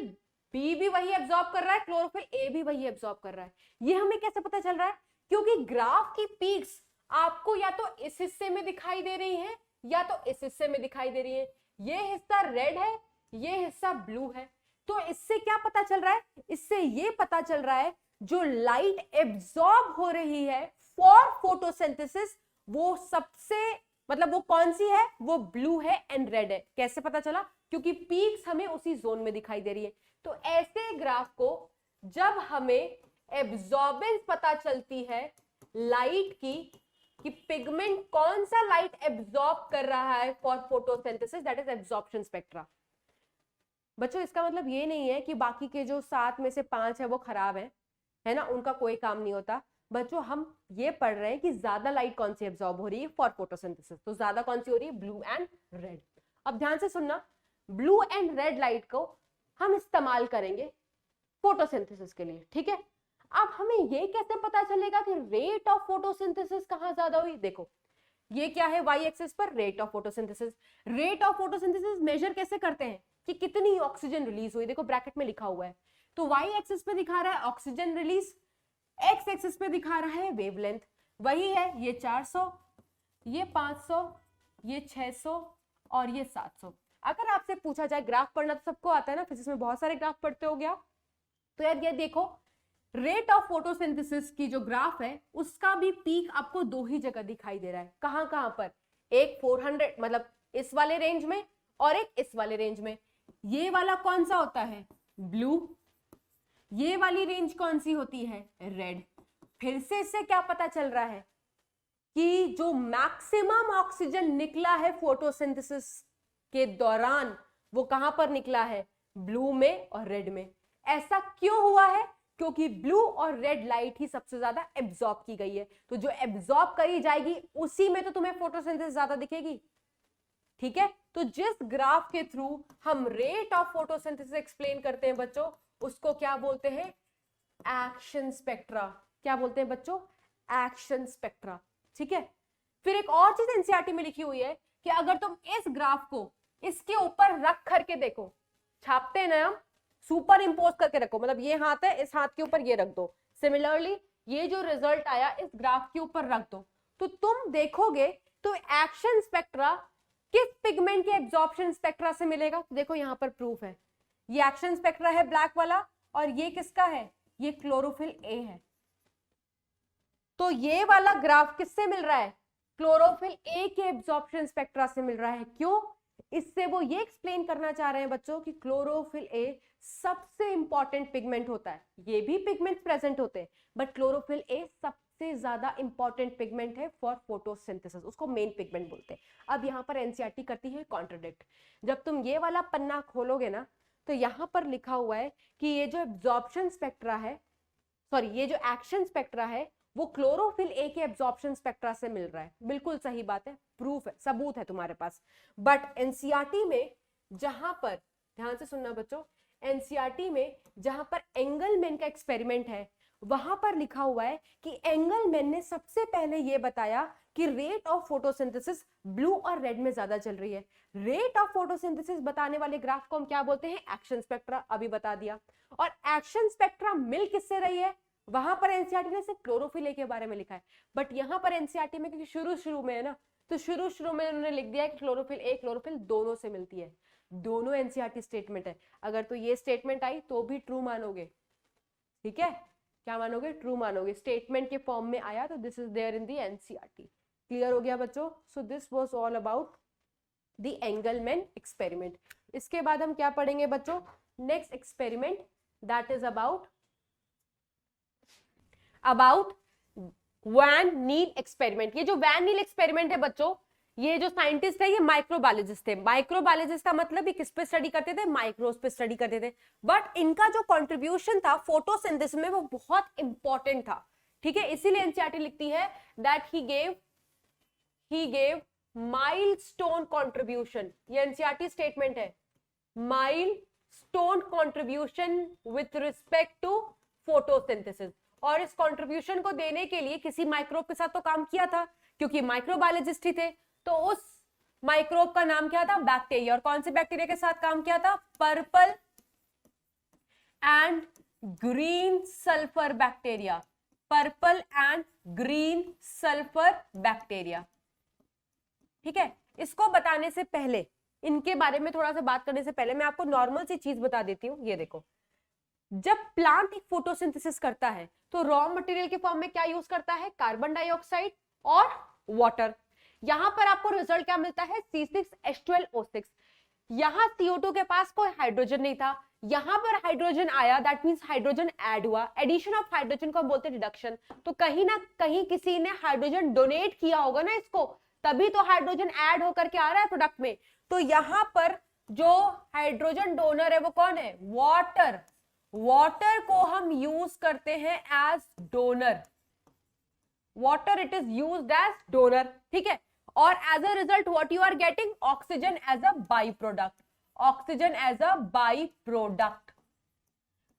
बी भी वही एब्जॉर्ब कर रहा है, क्लोरोफिल ए भी वही एब्जॉर्ब कर रहा है। ये हमें कैसे पता चल रहा है? क्योंकि ग्राफ की पीक्स आपको या तो इस हिस्से में दिखाई दे रही है या तो इस हिस्से में दिखाई दे रही है। ये हिस्सा रेड है, ये हिस्सा ब्लू है। तो इससे क्या पता चल रहा है? इससे ये पता चल रहा है जो लाइट एब्जॉर्ब हो रही है फॉर फोटोसिंथेसिस, वो सबसे मतलब वो कौन सी है? वो ब्लू है एंड रेड है। कैसे पता चला? क्योंकि पीक्स हमें उसी जोन में दिखाई दे रही है। तो ऐसे ग्राफ को जब हमें एब्जॉर्बेंस पता चलती है लाइट की, कि पिगमेंट कौन सा लाइट एब्जॉर्ब कर रहा है for photosynthesis, that is absorption spectra. बच्चों इसका मतलब ये नहीं है कि बाकी के जो 7 में से 5 है वो खराब है ना, उनका कोई काम नहीं होता। बच्चों हम ये पढ़ रहे हैं कि ज्यादा लाइट कौन सी एब्जॉर्ब हो रही है फॉर फोटोसिंथेसिस, तो ज्यादा कौन सी हो रही है? Blue and red. अब ध्यान से सुनना, ब्लू एंड रेड लाइट को हम इस्तेमाल करेंगे फोटोसिंथेसिस के लिए। ठीक है, अब हमें ये कैसे पता चलेगा कि रेट ऑफ फोटोसिंथेसिस कहां ज्यादा हुई? देखो ये क्या है? वाई एक्सिस पर rate of photosynthesis. Rate of photosynthesis measure कैसे करते हैं कि कितनी ऑक्सीजन रिलीज हुई? देखो ब्रैकेट में लिखा हुआ है। तो वाई एक्सिस पे दिखा रहा है ऑक्सीजन रिलीज, एक्स एक्सिस पे दिखा रहा है वेवलेंथ। वही है, ये 400, ये 500, ये 600 और ये 700। अगर आपसे पूछा जाए, ग्राफ पढ़ना तो सबको आता है ना, फिजिक्स में बहुत सारे ग्राफ पढ़ते हो गया, तो यार ये देखो रेट ऑफ फोटोसिंथेसिस की जो ग्राफ है उसका भी पीक आपको 2 ही जगह दिखाई दे रहा है। कहां कहां पर? एक 400 मतलब इस वाले रेंज में और एक इस वाले रेंज में। ये वाला कौन सा होता है? ब्लू। ये वाली रेंज कौन सी होती है? रेड। फिर से इससे क्या पता चल रहा है कि जो मैक्सिमम ऑक्सीजन निकला है फोटोसिंथेसिस के दौरान वो कहां पर निकला है? ब्लू में और रेड में। ऐसा क्यों हुआ है? क्योंकि ब्लू और रेड लाइट ही सबसे ज्यादा एब्जॉर्ब की गई है। तो जो एब्जॉर्ब करी जाएगी उसी में तो तुम्हें फोटोसिंथेसिस ज्यादा दिखेगी। ठीक है, तो जिस ग्राफ के थ्रू हम रेट ऑफ फोटोसिंथेसिस एक्सप्लेन करते हैं बच्चों, उसको क्या बोलते हैं? Action spectra. क्या बोलते हैं बच्चों? Action spectra. ठीक है, फिर एक और चीज एनसीईआरटी में लिखी हुई है कि अगर तुम इस ग्राफ को इसके ऊपर रख करके देखो, छापते हैं ना हम, सुपर इंपोज करके रखो, मतलब ये हाथ है, इस हाथ के ऊपर ये रख दो। सिमिलरली ये जो रिजल्ट आया इस ग्राफ के ऊपर रख दो, तो तुम देखोगे तो एक्शन स्पेक्ट्रा किस पिगमेंट के एब्जॉर्प्शन स्पेक्ट्रा से मिलेगा? तो देखो यहां पर प्रूफ है, ये एक्शन स्पेक्ट्रा है ब्लैक वाला और ये किसका है? ये क्लोरोफिल ए है। तो ये वाला ग्राफ किससे मिल रहा है? क्लोरोफिल ए के एब्जॉर्प्शन स्पेक्ट्रा से मिल रहा है। क्यों? इससे वो ये एक्सप्लेन करना चाह रहे हैं बच्चों कि क्लोरोफिल ए सबसे इंपॉर्टेंट पिगमेंट होता है। ये भी पिगमेंट्स प्रेजेंट होते हैं बट क्लोरोफिल ए सबसे ज्यादा इंपॉर्टेंट पिगमेंट है फॉर फोटोसिंथेसिस, उसको मेन पिगमेंट बोलते हैं। अब यहाँ पर एनसीईआरटी करती है कॉन्ट्रडिक्ट। जब तुम ये वाला पन्ना खोलोगे ना तो यहाँ पर लिखा हुआ है कि ये जो एब्जॉर्प्शन स्पेक्ट्रा है, सॉरी ये जो एक्शन स्पेक्ट्रा है वो क्लोरोफिल ए के एब्जॉर्प्शन स्पेक्ट्रा से मिल रहा है। बिल्कुल सही बात है, प्रूफ है, सबूत है तुम्हारे पास। बट एनसीईआरटी में जहां पर, ध्यान से सुनना बच्चों, एनसीईआरटी में जहां पर एंगलमैन का एक्सपेरिमेंट है वहां पर लिखा हुआ है कि एंगलमैन ने सबसे पहले ये बताया कि रेट ऑफ फोटोसिंथेसिस ब्लू और रेड में ज्यादा चल रही है। रेट ऑफ फोटोसिंथेसिस बताने वाले ग्राफ को हम क्या बोलते हैं? एक्शन स्पेक्ट्रा, अभी बता दिया। और एक्शन स्पेक्ट्रा मिल किससे रही है? वहां पर एनसीईआरटी ने सिर्फ क्लोरोफिल ए के बारे में लिखा है, बट यहाँ पर एनसीईआरटी में, क्योंकि शुरू में है ना, तो शुरू में उन्होंने लिख दिया कि क्लोरोफिल ए क्लोरोफिल दोनों से मिलती है। दोनों एनसीईआरटी स्टेटमेंट है। अगर तो ये स्टेटमेंट आई तो भी ट्रू मानोगे, ठीक है? क्या मानोगे? ट्रू मानोगे। स्टेटमेंट के फॉर्म में आया तो this is there in the NCERT. Clear हो गया बच्चों? So this was all about the Engelmann experiment. इसके बाद हम क्या पढ़ेंगे बच्चों? Next experiment that is about van Niel experiment. ये जो वैन नील एक्सपेरिमेंट है बच्चों, ये जो साइंटिस्ट है ये माइक्रोबायोलॉजिस्ट थे। माइक्रोबायोलॉजिस्ट का मतलब ये किस पे स्टडी करते थे? माइक्रोस पे स्टडी करते थे। बट इनका जो कंट्रीब्यूशन था फोटोसिंथेसिस में वो बहुत इंपॉर्टेंट था, ठीक है? इसीलिए एनसीईआरटी लिखती है that he gave milestone contribution. ये एनसीईआरटी स्टेटमेंट है, milestone contribution with respect to photosynthesis. और इस कंट्रीब्यूशन को देने के लिए किसी माइक्रोब के साथ तो काम किया था, क्योंकि माइक्रोबायोलॉजिस्ट ही थे। तो उस माइक्रोब का नाम क्या था? बैक्टीरिया। और कौन से बैक्टीरिया के साथ काम किया था? Purple and green sulphur bacteria. Purple and green sulphur bacteria, ठीक है? इसको बताने से पहले, इनके बारे में थोड़ा सा बात करने से पहले मैं आपको नॉर्मल सी चीज बता देती हूँ। ये देखो, जब प्लांट एक फोटोसिंथेसिस करता है तो रॉ मटेरियल के फॉर्म में क्या यूज करता है? कार्बन डाइऑक्साइड और वाटर। यहां पर आपको रिजल्ट क्या मिलता है? C6H12O6। यहां CO2 के पास कोई हाइड्रोजन नहीं था, यहां पर हाइड्रोजन आया, दैट मींस हाइड्रोजन ऐड हुआ। एडिशन ऑफ हाइड्रोजन को हम बोलते हैं रिडक्शन। तो कहीं ना कहीं किसी ने हाइड्रोजन डोनेट किया होगा ना इसको, तभी तो हाइड्रोजन ऐड होकर के आ रहा है प्रोडक्ट में। तो यहां पर जो हाइड्रोजन डोनर है वो कौन है? वाटर। वाटर को हम यूज करते हैं as donor. Water it is used as donor, ठीक है? और as a result what you are getting? Oxygen as a by product. Oxygen as a by product.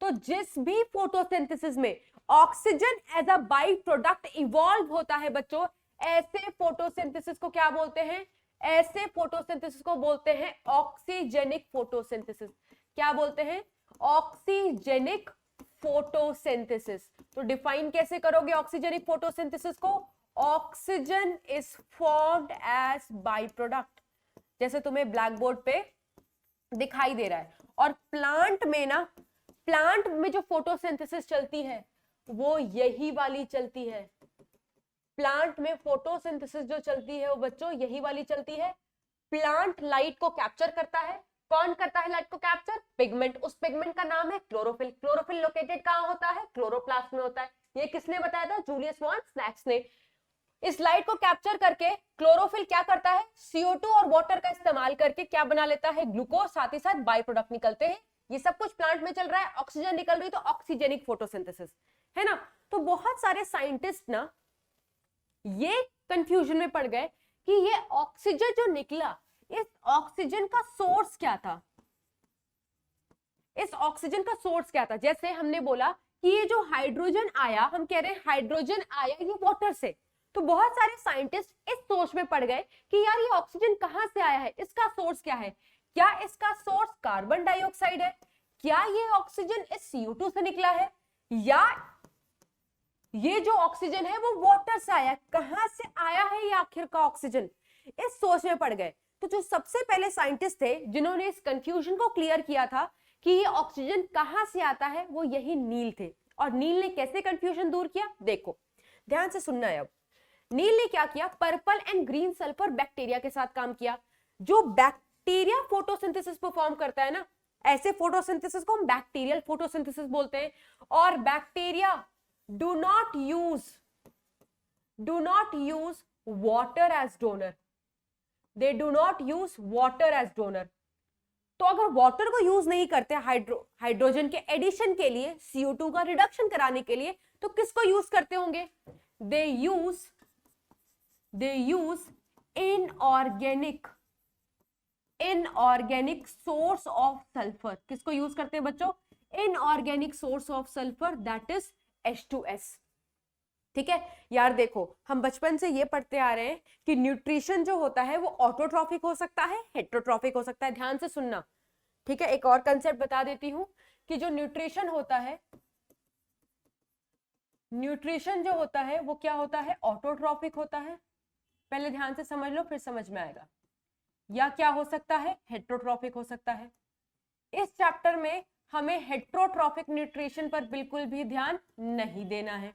तो जिस भी फोटोसिंथेसिस में oxygen as a by product evolve होता है बच्चों, ऐसे फोटोसिंथेसिस को क्या बोलते हैं? ऐसे फोटोसिंथेसिस को बोलते हैं ऑक्सीजेनिक फोटोसिंथेसिस। क्या बोलते हैं? Oxygenic photosynthesis. तो डिफाइन कैसे करोगे ऑक्सीजेनिक फोटोसिंथेसिस को? Oxygen is formed as by product, जैसे तुम्हें ब्लैक बोर्ड पे दिखाई दे रहा है। और प्लांट में ना, प्लांट में जो फोटोसिंथेसिस चलती है वो यही वाली चलती है। प्लांट में फोटोसिंथेसिस जो चलती है वो बच्चों यही वाली चलती है। प्लांट लाइट को कैप्चर करता है। कौन करता है लाइट को कैप्चर? पिगमेंट। उस पिगमेंट का नाम है क्लोरोफिल। क्लोरोफिल लोकेटेड कहां होता है? क्लोरोप्लास्ट में होता है। ये किसने बताया था? जूलियस वॉन स्नैक्स ने। इस लाइट को कैप्चर करके क्लोरोफिल क्या करता है? CO2 और वाटर का इस्तेमाल करके क्या बना लेता है? ग्लूकोज। साथ ही साथ बाई प्रोडक्ट निकलते हैं। ये सब कुछ प्लांट में चल रहा है, ऑक्सीजन निकल रही, तो ऑक्सीजेनिक फोटोसिंथेसिस है ना। तो बहुत सारे साइंटिस्ट ना ये कंफ्यूजन में पड़ गए कि ये ऑक्सीजन जो निकला, इस ऑक्सीजन का सोर्स क्या था? इस ऑक्सीजन का सोर्स क्या था? जैसे हमने बोला कि ये जो हाइड्रोजन आया, हम कह रहे हैं हाइड्रोजन आया ये वाटर से। तो बहुत सारे साइंटिस्ट इस सोच में पड़ गए कि यार ये ऑक्सीजन कहां से आया है, इसका सोर्स क्या है? क्या इसका सोर्स कार्बन डाइऑक्साइड है? क्या ये ऑक्सीजन इस CO2 से निकला है? या ये जो ऑक्सीजन है वो वाटर से आया? कहां से आया है ये आखिर का ऑक्सीजन? इस सोच में पड़ गए। तो जो सबसे पहले साइंटिस्ट थे जिन्होंने इस कंफ्यूजन को क्लियर किया था कि ये ऑक्सीजन कहां से आता है, वो यही नील थे। और नील ने कैसे कंफ्यूजन दूर किया? देखो ध्यान से सुनना है। अब नील ने क्या किया? Purple and green sulphur bacteria के साथ काम किया। जो बैक्टीरिया फोटोसिंथेसिस परफॉर्म करता है ना, ऐसे फोटोसिंथेसिस को हम बैक्टीरियल फोटोसिंथेसिस बोलते हैं। और bacteria do not use water as donor, they do not use water as donor. तो अगर वाटर को यूज नहीं करते हाइड्रोजन के एडिशन के लिए, CO2 का रिडक्शन कराने के लिए, तो किसको यूज करते होंगे? They use inorganic source of sulphur. किसको यूज करते हैं बच्चों? Inorganic source of sulphur, that is H2S। ठीक है यार, देखो हम बचपन से ये पढ़ते आ रहे हैं कि न्यूट्रिशन जो होता है वो ऑटोट्रॉफिक हो सकता है, हेट्रोट्रॉफिक हो सकता है। ध्यान से सुनना, ठीक है। एक और कंसेप्ट बता देती हूं कि जो न्यूट्रिशन होता है, न्यूट्रिशन जो होता है वो क्या होता है? ऑटोट्रॉफिक होता है। पहले ध्यान से समझ लो, फिर समझ में आएगा। या क्या हो सकता है? हेट्रोट्रॉफिक हो सकता है। इस चैप्टर में हमें हेट्रोट्रॉफिक न्यूट्रिशन पर बिल्कुल भी ध्यान नहीं देना है।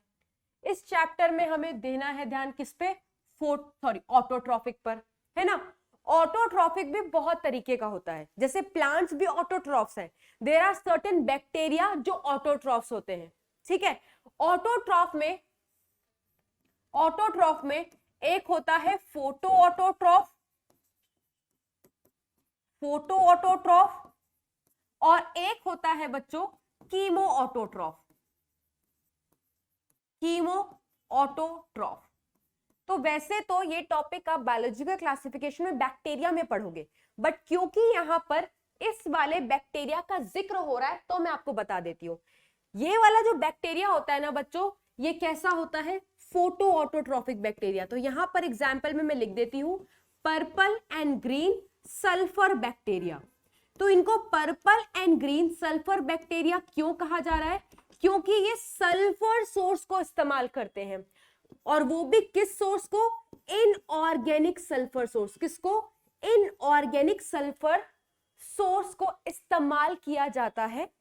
इस चैप्टर में हमें देना है ध्यान किस पे? ऑटोट्रॉफिक पर, है ना। ऑटोट्रॉफिक भी बहुत तरीके का होता है, जैसे प्लांट्स भी ऑटोट्रॉफ्स हैं। देयर आर सर्टेन बैक्टीरिया जो ऑटोट्रॉफ्स होते हैं, ठीक है। ऑटोट्रॉफ में एक होता है फोटो ऑटोट्रॉफ और एक होता है बच्चों कीमो ऑटोट्रॉफ। तो वैसे तो ये टॉपिक आप बायोलॉजिकल क्लासिफिकेशन में बैक्टीरिया में पढ़ोगे, बट क्योंकि यहां पर इस वाले बैक्टीरिया का जिक्र हो रहा है तो मैं आपको बता देती हूँ। ये वाला जो बैक्टीरिया होता है ना बच्चों, ये कैसा होता है? Photo autotrophic bacteria. तो यहां पर एग्जाम्पल में मैं लिख देती हूं purple and green sulphur bacteria. तो इनको purple and green sulphur bacteria क्यों कहा जा रहा है? क्योंकि ये सल्फर सोर्स को इस्तेमाल करते हैं, और वो भी किस सोर्स को? Inorganic sulphur source. किसको? इनऑर्गेनिक सल्फर सोर्स को इस्तेमाल किया जाता है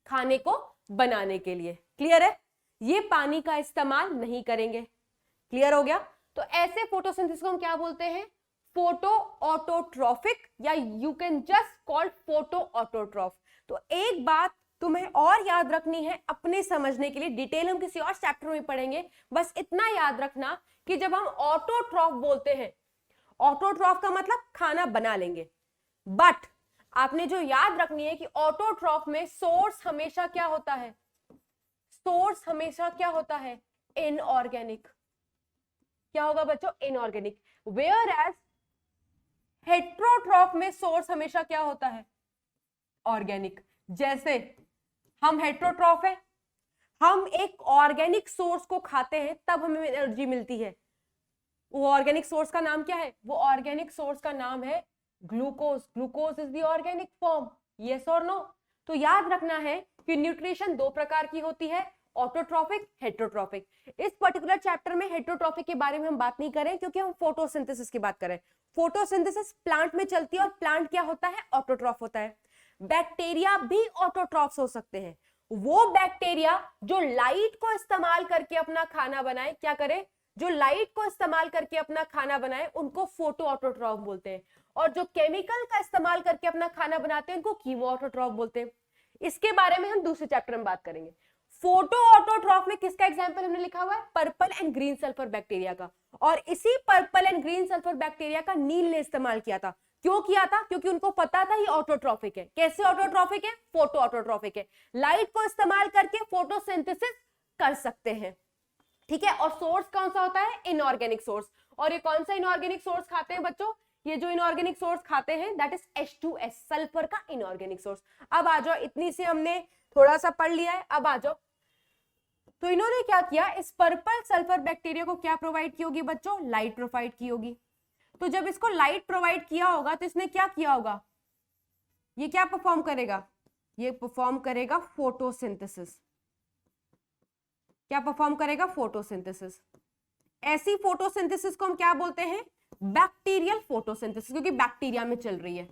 खाने को बनाने के लिए। क्लियर है? ये पानी का इस्तेमाल नहीं करेंगे। क्लियर हो गया? तो ऐसे फोटोसिंथेसिस को हम क्या बोलते हैं? फोटो ऑटोट्रॉफिक, या you can just call photo autotroph. तो एक बात तुम्हें और याद रखनी है अपने समझने के लिए, डिटेल हम किसी और चैप्टर में पढ़ेंगे, बस इतना याद रखना कि जब हम ऑटोट्रॉफ बोलते हैं, ऑटोट्रॉफ का मतलब खाना बना लेंगे, बट आपने जो याद रखनी है कि ऑटोट्रॉफ में सोर्स हमेशा क्या होता है? सोर्स हमेशा क्या होता है? इनऑर्गेनिक। क्या होगा बच्चों? इनऑर्गेनिक। वेयर एज हेट्रोट्रॉफ में सोर्स हमेशा क्या होता है? ऑर्गेनिक। जैसे हम हेट्रोट्रॉफ है, हम एक ऑर्गेनिक सोर्स को खाते हैं तब हमें एनर्जी मिलती है। वो ऑर्गेनिक सोर्स का नाम क्या है? वो ऑर्गेनिक सोर्स का नाम है glucose. Glucose is the organic form. Yes और नो? तो याद रखना है कि न्यूट्रिशन दो प्रकार की होती है, ऑटोट्रॉफिक, हेट्रोट्रॉफिक। इस पर्टिकुलर चैप्टर में हेट्रोट्रॉफिक के बारे में हम बात नहीं करें, क्योंकि हम फोटोसिंथेसिस की बात करें। फोटोसिंथेसिस प्लांट में चलती है, और प्लांट क्या होता है? ऑटोट्रॉफ होता है। बैक्टीरिया भी ऑटोट्रॉफ्स हो सकते हैं। वो बैक्टीरिया जो लाइट को इस्तेमाल करके अपना खाना बनाए, क्या करे? जो लाइट को इस्तेमाल करके अपना खाना बनाए, उनको फोटो ऑटोट्रॉफ बोलते हैं। और जो केमिकल का इस्तेमाल करके अपना खाना बनाते हैं, उनको कीमो ऑटोट्रॉफ बोलते हैं। इसके बारे में हम दूसरे चैप्टर में बात करेंगे। फोटो ऑटोट्रॉफ में किसका एग्जांपल हमने लिखा हुआ है? Purple and green sulphur bacteria का। और इसी purple and green sulphur bacteria का नील ने इस्तेमाल किया था। क्यों किया था? क्योंकि उनको पता था ये ऑटोट्रॉफिक है। कैसे ऑटोट्रॉफिक है? फोटो ऑटोट्रॉफिक है। लाइट को इस्तेमाल करके फोटोसिंथेसिस कर सकते हैं, ठीक है। और सोर्स कौन सा होता है? Inorganic source. और ये कौन सा इनऑर्गेनिक सोर्स खाते हैं बच्चों? ये जो इनऑर्गेनिक सोर्स खाते हैं दैट इज H2S, सल्फर का इनऑर्गेनिक सोर्स। अब आ जाओ, इतनी से हमने थोड़ा सा पढ़ लिया है, अब आ जाओ। तो इन्होंने क्या किया? इस पर्पल सल्फर बैक्टीरिया को क्या प्रोवाइड की होगी बच्चों? लाइट प्रोवाइड की होगी। तो जब इसको लाइट प्रोवाइड किया होगा तो इसने क्या किया होगा? ये क्या परफॉर्म करेगा? ये परफॉर्म करेगा फोटोसिंथेसिस। क्या परफॉर्म करेगा? फोटोसिंथेसिस। ऐसी फोटोसिंथेसिस को हम क्या बोलते हैं? बैक्टीरियल फोटोसिंथेसिस, क्योंकि बैक्टीरिया में चल रही है।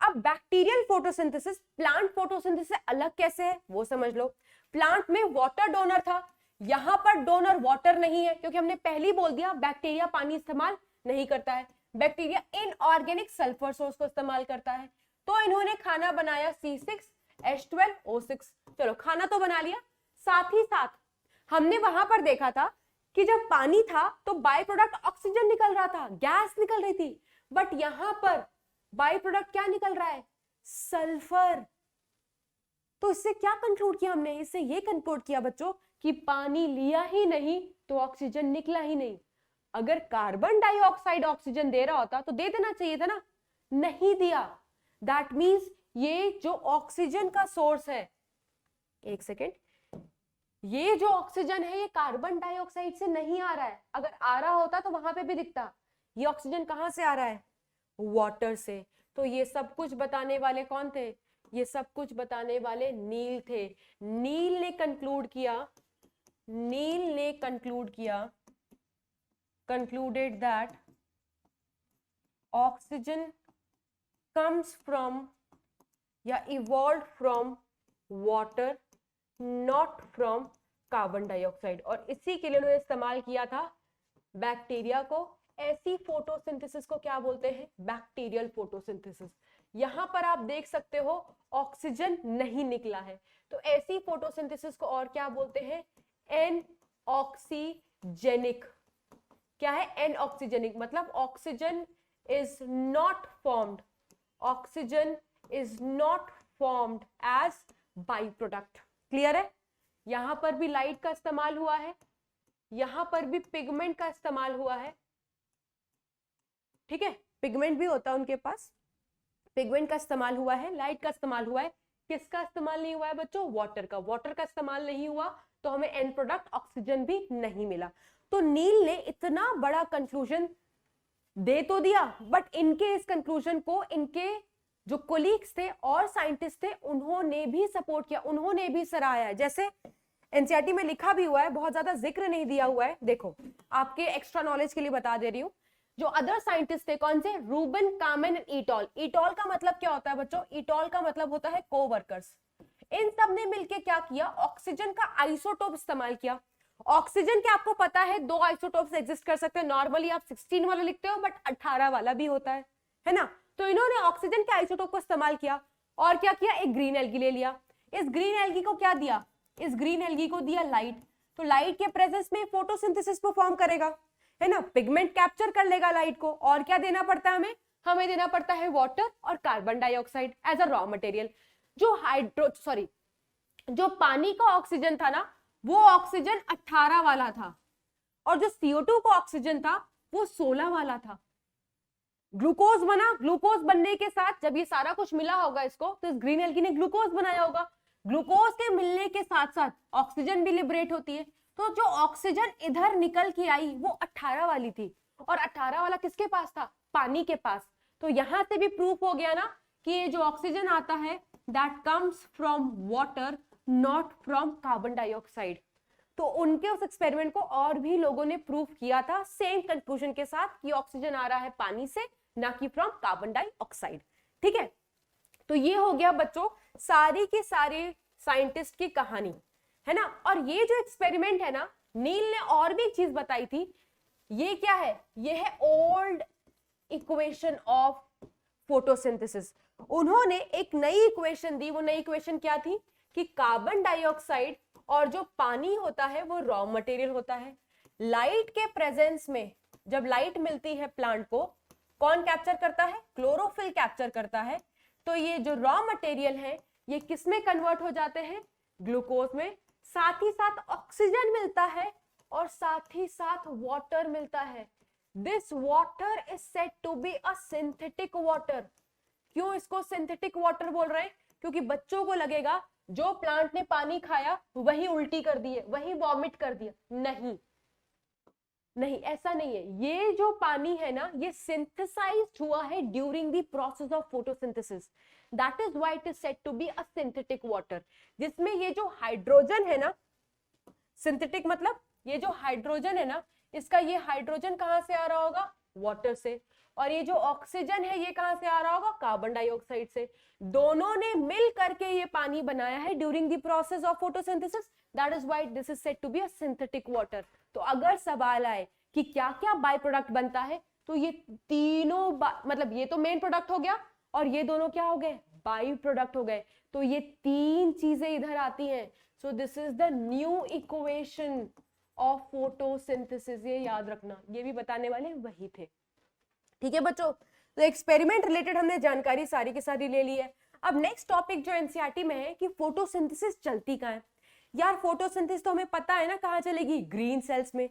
अब बैक्टीरियल फोटोसिंथेसिस प्लांट फोटोसिंथेसिस से अलग कैसे है वो समझ लो। प्लांट में वाटर डोनर था, यहां पर डोनर वाटर नहीं है, क्योंकि हमने पहले ही बोल दिया बैक्टीरिया पानी इस्तेमाल नहीं करता है। बैक्टीरिया इनऑर्गेनिक सल्फर सोर्स को इस्तेमाल करता है। तो इन्होंने खाना बनाया C6H12O6। चलो खाना तो बना लिया, साथ ही साथ हमने वहां पर देखा था कि जब पानी था तो बाय प्रोडक्ट ऑक्सीजन निकल रहा था, गैस निकल रही थी, बट यहां पर बाय प्रोडक्ट क्या निकल रहा है? सल्फर। तो इससे क्या कंक्लूड किया हमने? इससे ये कंक्लूड किया बच्चों कि पानी लिया ही नहीं तो ऑक्सीजन निकला ही नहीं। अगर कार्बन डाइऑक्साइड ऑक्सीजन दे रहा होता तो दे देना चाहिए था ना, नहीं दिया। दैट मींस ये जो ऑक्सीजन का सोर्स है, एक सेकेंड, ये जो ऑक्सीजन है ये कार्बन डाइऑक्साइड से नहीं आ रहा है। अगर आ रहा होता तो वहां पे भी दिखता। ये ऑक्सीजन कहां से आ रहा है? वाटर से। तो ये सब कुछ बताने वाले कौन थे? ये सब कुछ बताने वाले नील थे। नील ने कंक्लूड किया concluded that oxygen comes from या evolved from water not from carbon dioxide. और इसी के लिए उन्होंने इस्तेमाल किया था बैक्टीरिया को। ऐसी फोटोसिंथेसिस को क्या बोलते हैं? Bacterial photosynthesis. यहां पर आप देख सकते हो ऑक्सीजन नहीं निकला है, तो ऐसी फोटोसिंथेसिस को और क्या बोलते हैं? एनऑक्सीजेनिक। क्या है? एनऑक्सीजेनिक मतलब oxygen is not formed as by product. Clear है? यहां पर भी लाइट का इस्तेमाल हुआ है, यहां पर भी पिगमेंट का इस्तेमाल हुआ है। ठीक है, पिगमेंट भी होता है उनके पास, पिगमेंट का इस्तेमाल हुआ है, लाइट का इस्तेमाल हुआ है। किसका इस्तेमाल नहीं हुआ है बच्चों? वाटर का। वाटर का इस्तेमाल नहीं हुआ तो हमें एंड प्रोडक्ट ऑक्सीजन भी नहीं मिला। तो नील ने इतना बड़ा कंक्लूजन दे तो दिया, बट इनके इस कंक्लूजन को इनके जो कोलीग्स थे और साइंटिस्ट थे उन्होंने भी सपोर्ट किया, उन्होंने भी सराहाया है। जैसे एनसीईआरटी में लिखा भी हुआ है, बहुत ज्यादा जिक्र नहीं दिया हुआ है, देखो आपके एक्स्ट्रा नॉलेज के लिए बता दे रही हूँ। जो अदर साइंटिस्ट थे कौन से? Ruben, कामेन and ईटॉल। ईटॉल का मतलब क्या होता है बच्चों? ईटॉल का मतलब होता है कोवर्कर्स। इन सब ने मिलकर क्या किया? ऑक्सीजन का आइसोटोप इस्तेमाल किया। ऑक्सीजन के आपको पता है दो आइसोटोप्स एग्जिस्ट कर सकते हैं। नॉर्मली आप 16 वाला लिखते हो, बट 18 वाला भी होता है ना? तो इन्होंने ऑक्सीजन के आइसोटोप को इस्तेमाल किया और क्या किया? एक ग्रीन एल्गी ले लिया। इस ग्रीन एल्गी को क्या दिया? इस ग्रीन एल्गी को दिया लाइट। तो लाइट के प्रेजेंस में फोटोसिंथेसिस परफॉर्म करेगा, है ना? पिगमेंट कैप्चर कर लेगा लाइट को। और क्या देना पड़ता है हमें देना पड़ता है वाटर और carbon dioxide as a raw material. जो पानी का ऑक्सीजन था ना, वो ऑक्सीजन 18 वाला था, और जो CO2 का ऑक्सीजन था वो 16 वाला था। ग्लूकोज बना, ग्लूकोज बनने के साथ जब ये सारा कुछ मिला होगा इसको, तो इस ग्रीन एल्गी ने ग्लूकोज बनाया होगा। ग्लूकोज के मिलने के साथ साथ ऑक्सीजन भी लिबरेट होती है। तो जो ऑक्सीजन इधर निकल के आई वो 18 वाली थी, और 18 वाला किसके पास था? पानी के पास। तो यहां से भी प्रूफ हो गया ना कि ये जो ऑक्सीजन आता है that comes from water not from carbon dioxide. तो उनके उस एक्सपेरिमेंट को और भी लोगों ने प्रूफ किया था सेम कंक्लूजन के साथ कि ऑक्सीजन आ रहा है पानी से, ना कि फ्रॉम कार्बन डाइऑक्साइड। ठीक है, तो ये हो गया बच्चों सारी की सारी साइंटिस्ट की कहानी, है ना? और ये जो एक्सपेरिमेंट है ना, नील ने और भी एक चीज बताई थी। ये क्या है? ये है ओल्ड इक्वेशन ऑफ फोटोसिंथेसिस। उन्होंने एक नई इक्वेशन दी। वो नई इक्वेशन क्या थी? कि कार्बन डाइऑक्साइड और जो पानी होता है वो रॉ मटेरियल होता है। लाइट के प्रेजेंस में जब लाइट मिलती है प्लांट को, कौन कैप्चर करता है? क्लोरोफिल कैप्चर करता है। तो ये जो रॉ मटेरियल है ये किस में कन्वर्ट हो जाते हैं? ग्लूकोज में। साथ ही साथ ऑक्सीजन मिलता है और साथ ही साथ वाटर मिलता है। This water is said to be a synthetic water. क्यों इसको सिंथेटिक वाटर बोल रहे हैं? क्योंकि बच्चों को लगेगा जो प्लांट ने पानी खाया वही उल्टी कर दी है, वही वॉमिट कर दिया। नहीं नहीं, ऐसा नहीं है। ये जो पानी है ना, ये सिंथेसाइज्ड हुआ है during the process of photosynthesis. That is why it is said to be a synthetic water. जिसमें ये जो हाइड्रोजन है ना, सिंथेटिक मतलब ये जो हाइड्रोजन है ना, इसका ये हाइड्रोजन कहां से आ रहा होगा? वाटर से। और ये जो ऑक्सीजन है ये कहां से आ रहा होगा? कार्बन डाइऑक्साइड से। दोनों ने मिल करके ये पानी बनाया है during the process of photosynthesis. That is why this is said to be a synthetic water. तो अगर सवाल आए कि क्या क्या बाय प्रोडक्ट बनता है, तो ये तीनों मतलब ये तो मेन प्रोडक्ट हो गया और ये दोनों क्या हो गए, बाई प्रोडक्ट हो गए। तो ये तीन चीजें इधर आती हैं। So this is the new equation of photosynthesis. ये याद रखना, ये भी बताने वाले वही थे। ठीक है बच्चों, तो एक्सपेरिमेंट रिलेटेड हमने जानकारी सारी की सारी ले ली है। अब नेक्स्ट टॉपिक जो एनसीईआरटी में है कि फोटोसिंथेसिस चलती कहाँ है। यार फोटोसिंथेसिस तो हमें पता है ना कहाँ चलेगी, ग्रीन सेल्स में।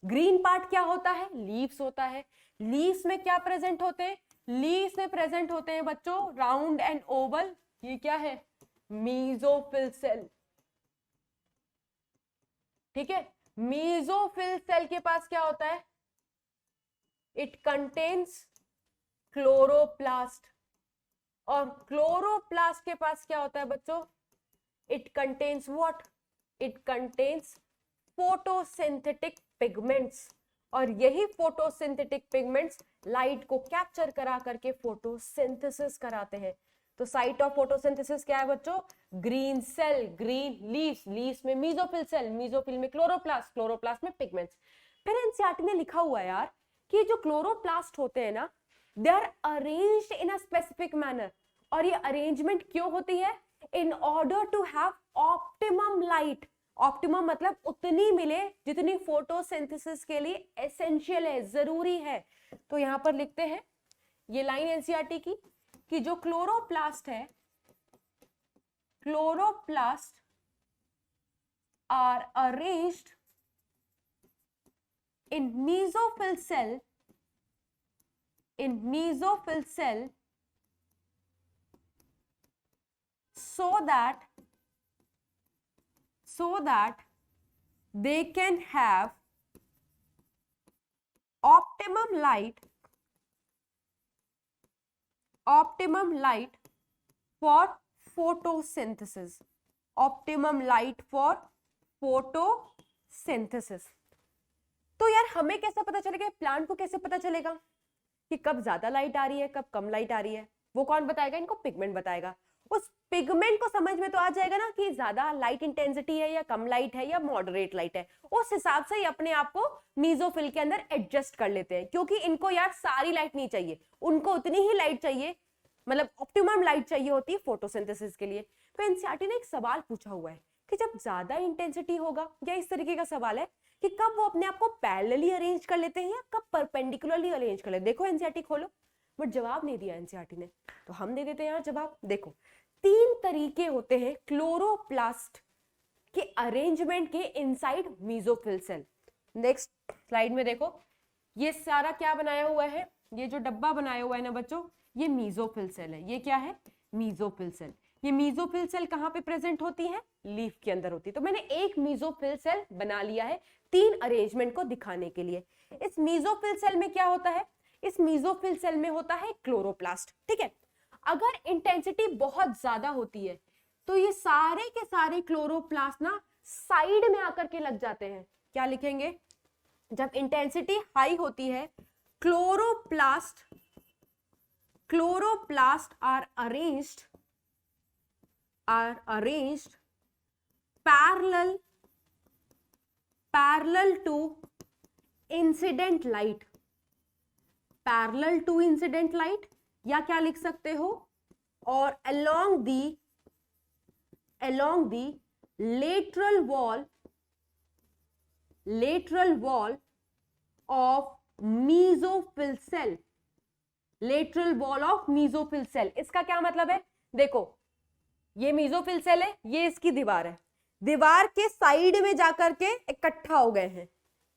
ग्रीन पार्ट क्या होता है, लीव्स होता है। लीव्स में क्या प्रेजेंट होते हैं, लीव्स में प्रेजेंट होते हैं बच्चों राउंड एंड ओवल, ये क्या है, मेसोफिल सेल। ठीक है, मेसोफिल सेल के पास क्या होता है, इट कंटेन्स क्लोरोप्लास्ट। और क्लोरोप्लास्ट के पास क्या होता है बच्चों, it contains what, it contains photosynthetic pigments. और यही फोटोसिंथेटिक पिगमेंट्स लाइट को कैप्चर करा करके फोटोसिंथेसिस कराते हैं। तो साइट ऑफ फोटोसिंथेसिस क्या है बच्चों, green cell, green leaves, leaves में मेसोफिल सेल, मेसोफिल में क्लोरोप्लास्ट, क्लोरोप्लास्ट में पिगमेंट्स। फिर एनसीईआरटी में लिखा हुआ है यार कि जो क्लोरोप्लास्ट होते हैं ना, they are arranged in a specific manner. और ये अरेंजमेंट क्यों होती है, in order to have optimum light. Optimum मतलब उतनी मिले जितनी फोटोसिंथेसिस के लिए एसेंशियल है, जरूरी है। तो यहां पर लिखते हैं ये लाइन एनसीईआरटी की कि जो क्लोरोप्लास्ट है, chloroplast are arranged in mesophyll cell, in mesophyll cell so that they can have optimum light for photosynthesis, optimum light for photosynthesis। तो यार हमें कैसे पता चलेगा, प्लांट को कैसे पता चलेगा कि कब ज्यादा लाइट आ रही है, कब कम लाइट आ रही है, वो कौन बताएगा, इनको पिगमेंट बताएगा। उस पिगमेंट को समझ में तो आ जाएगा ना कि ज्यादा लाइट इंटेंसिटी है या कम लाइट है या मॉडरेट लाइट है। उस हिसाब से ही अपने आप को मेसोफिल के अंदर एडजस्ट कर लेते हैं, क्योंकि इनको यार सारी लाइट नहीं चाहिए, उनको उतनी ही लाइट चाहिए, मतलब ऑप्टिमम लाइट चाहिए होती है फोटोसिंथेसिस के लिए। तो एनसीईआरटी ने एक सवाल पूछा हुआ है कि जब ज्यादा इंटेंसिटी होगा, या इस तरीके का सवाल है कि कब वो अपने आप को पैरेलली अरेंज कर लेते हैं या कब परपेंडिकुलरली अरेंज कर लेते हैं। देखो एनसीईआरटी खोलो, बट जवाब नहीं दिया एनसीईआरटी ने, तो हम दे देते हैं यार जवाब। देखो 3 तरीके होते हैं क्लोरोप्लास्ट के अरेंजमेंट के inside mesophyll cell. Next slide में देखो, ये सारा क्या बनाया हुआ है, ये जो डब्बा बनाया हुआ है ना बच्चों, ये मेसोफिल सेल है। ये क्या है, मेसोफिल सेल। ये मेसोफिल सेल कहाँ पे प्रेजेंट होती है, लीफ के अंदर होती है। तो मैंने एक मेसोफिल सेल बना लिया है 3 अरेंजमेंट को दिखाने के लिए। इस मेसोफिल सेल में क्या होता है, इस मेसोफिल सेल में होता है क्लोरोप्लास्ट। ठीक है, अगर इंटेंसिटी बहुत ज्यादा होती है तो ये सारे के सारे क्लोरोप्लास्ट ना साइड में आकर के लग जाते हैं। क्या लिखेंगे, जब इंटेंसिटी हाई होती है, chloroplast are arranged parallel to incident light, या क्या लिख सकते हो, और along the lateral wall of mesophyll cell। lateral wall of mesophyll cell, इसका क्या मतलब है, देखो ये मेसोफिल सेल है, ये इसकी दीवार है, दीवार के साइड में जाकर के इकट्ठा हो गए हैं।